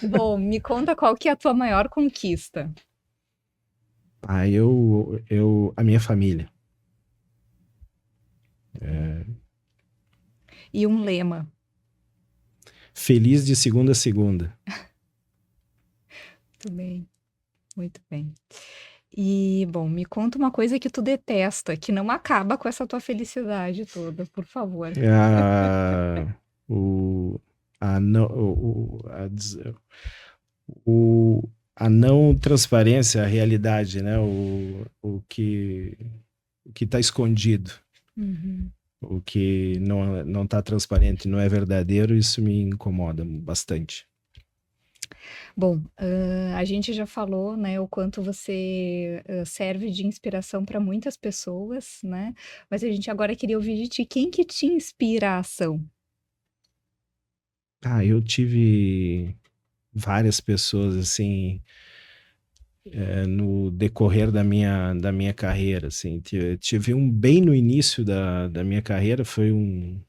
S1: Bom, me conta qual que é a tua maior conquista.
S3: A minha família.
S1: E um lema.
S3: Feliz de segunda a segunda.
S1: Muito bem, muito bem. E, bom, me conta uma coisa que tu detesta, que não acaba com essa tua felicidade toda, por favor.
S3: A não transparência, a realidade, né? O que está escondido,
S1: Uhum.
S3: o que não está transparente, não é verdadeiro, isso me incomoda bastante.
S1: Bom, a gente já falou, né, o quanto você serve de inspiração para muitas pessoas, né? Mas a gente agora queria ouvir de ti, quem que te inspira a ação?
S3: Eu tive várias pessoas, assim, no decorrer da minha carreira, assim. Tive bem no início da minha carreira, foi um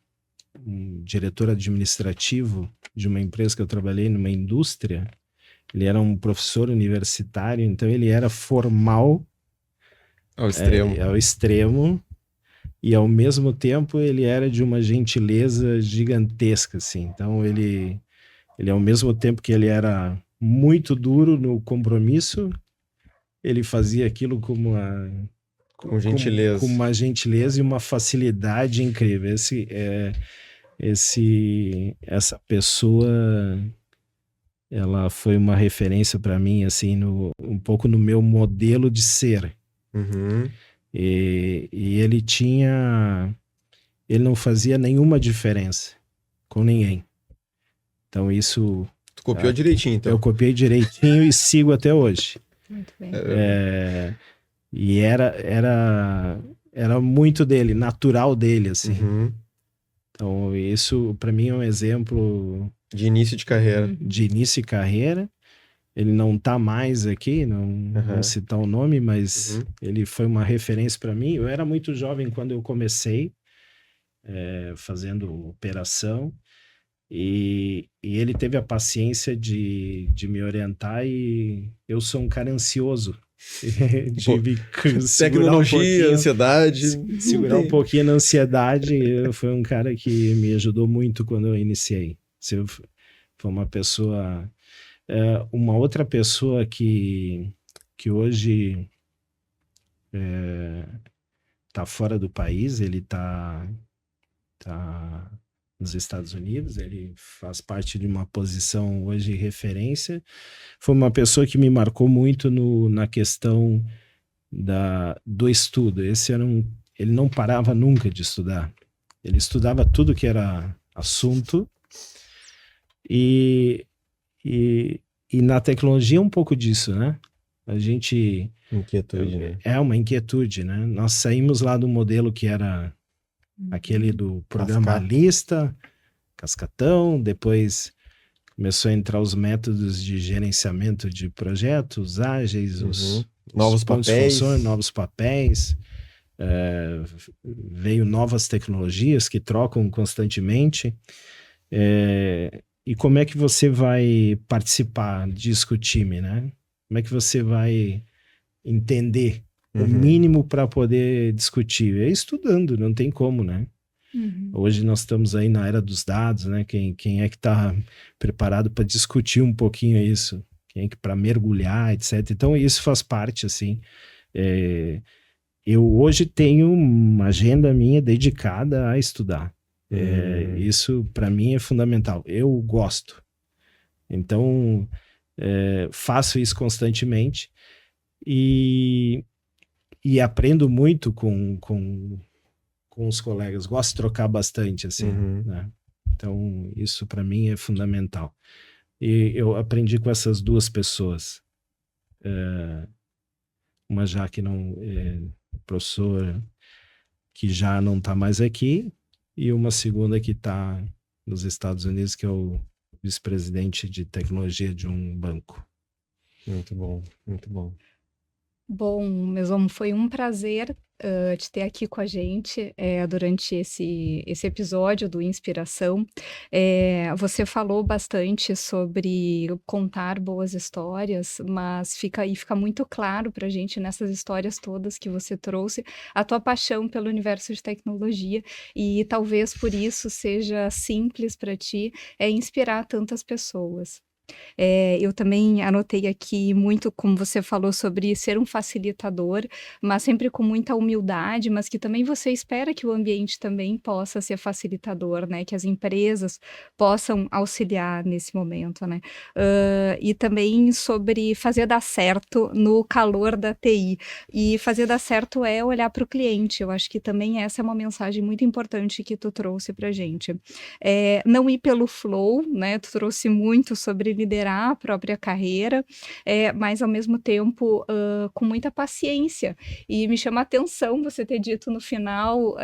S3: diretor administrativo de uma empresa que eu trabalhei, numa indústria. Ele era um professor universitário, então ele era formal
S2: Ao extremo.
S3: ao extremo, e ao mesmo tempo ele era de uma gentileza gigantesca, assim. Então ele ao mesmo tempo que ele era muito duro no compromisso, ele fazia aquilo com
S2: gentileza.
S3: Com uma gentileza e uma facilidade incrível. Essa pessoa, ela foi uma referência para mim, assim, um pouco no meu modelo de ser.
S2: Uhum.
S3: E ele não fazia nenhuma diferença com ninguém. Então isso...
S2: Tu copiou direitinho, então.
S3: Eu copiei direitinho e sigo até hoje.
S1: Muito bem.
S3: E era muito dele, natural dele, assim.
S2: Uhum.
S3: Então isso para mim é um exemplo
S2: de início de carreira.
S3: De início de carreira. Ele não tá mais aqui, não vou citar o nome, mas ele foi uma referência para mim. Eu era muito jovem quando eu comecei fazendo operação, e ele teve a paciência de me orientar, e eu sou um cara ansioso. Tive que
S2: tecnologia, ansiedade.
S3: Segurar um pouquinho na ansiedade. Foi um cara que me ajudou muito quando eu iniciei. Foi uma pessoa... uma outra pessoa que hoje tá fora do país, ele tá nos Estados Unidos, ele faz parte de uma posição hoje referência. Foi uma pessoa que me marcou muito na questão do estudo. Ele não parava nunca de estudar. Ele estudava tudo que era assunto, e na tecnologia é um pouco disso, né? A gente...
S2: Inquietude, né?
S3: É uma inquietude, né? Nós saímos lá do modelo que era aquele do programalista, cascatão, depois começou a entrar os métodos de gerenciamento de projetos ágeis, os
S2: novos papéis.
S3: Novos papéis. Veio novas tecnologias que trocam constantemente. E como é que você vai participar disso com o time, né? Como é que você vai entender o mínimo para poder discutir? É estudando, não tem como, né? Hoje nós estamos aí na era dos dados, né? Quem é que está preparado para discutir um pouquinho isso? Quem é que para mergulhar, etc. Então isso faz parte, assim. Eu hoje tenho uma agenda minha dedicada a estudar. Isso para mim é fundamental. Eu gosto. Então faço isso constantemente, e e aprendo muito com os colegas. Gosto de trocar bastante, assim, né? Então, isso para mim é fundamental. E eu aprendi com essas duas pessoas. Uma já que não é professora, que já não está mais aqui, e uma segunda que está nos Estados Unidos, que é o vice-presidente de tecnologia de um banco.
S2: Muito bom, muito bom.
S1: Bom, Mesomo, foi um prazer te ter aqui com a gente durante esse episódio do Inspiração. Você falou bastante sobre contar boas histórias, mas fica muito claro para a gente nessas histórias todas que você trouxe a tua paixão pelo universo de tecnologia, e talvez por isso seja simples para ti inspirar tantas pessoas. Eu também anotei aqui muito, como você falou, sobre ser um facilitador, mas sempre com muita humildade, mas que também você espera que o ambiente também possa ser facilitador, né? Que as empresas possam auxiliar nesse momento, né? E também sobre fazer dar certo no calor da TI. E fazer dar certo é olhar para o cliente. Eu acho que também essa é uma mensagem muito importante que tu trouxe para a gente. Não ir pelo flow, né? Tu trouxe muito sobre liderar a própria carreira, mas ao mesmo tempo com muita paciência. E me chama a atenção você ter dito no final,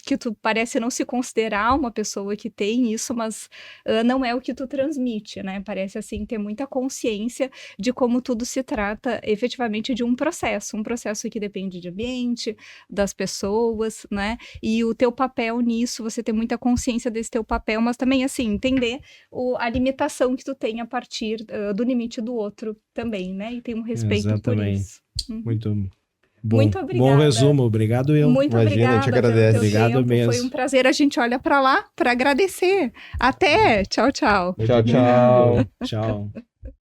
S1: que tu parece não se considerar uma pessoa que tem isso, mas não é o que tu transmite, né? Parece assim ter muita consciência de como tudo se trata efetivamente de um processo que depende de ambiente, das pessoas, né? E o teu papel nisso, você ter muita consciência desse teu papel, mas também assim entender a limitação que tu tem a partir do limite do outro também, né? E tem um respeito por isso.
S3: Muito bom.
S1: Muito obrigada.
S3: Bom resumo, obrigado eu.
S1: Muito
S2: Imagina,
S1: obrigada.
S2: a gente agradece.
S3: Obrigado
S1: tempo.
S3: mesmo.
S1: Foi um prazer. A gente olha para lá para agradecer. Até. Tchau, tchau.
S2: Tchau, tchau.
S3: Tchau.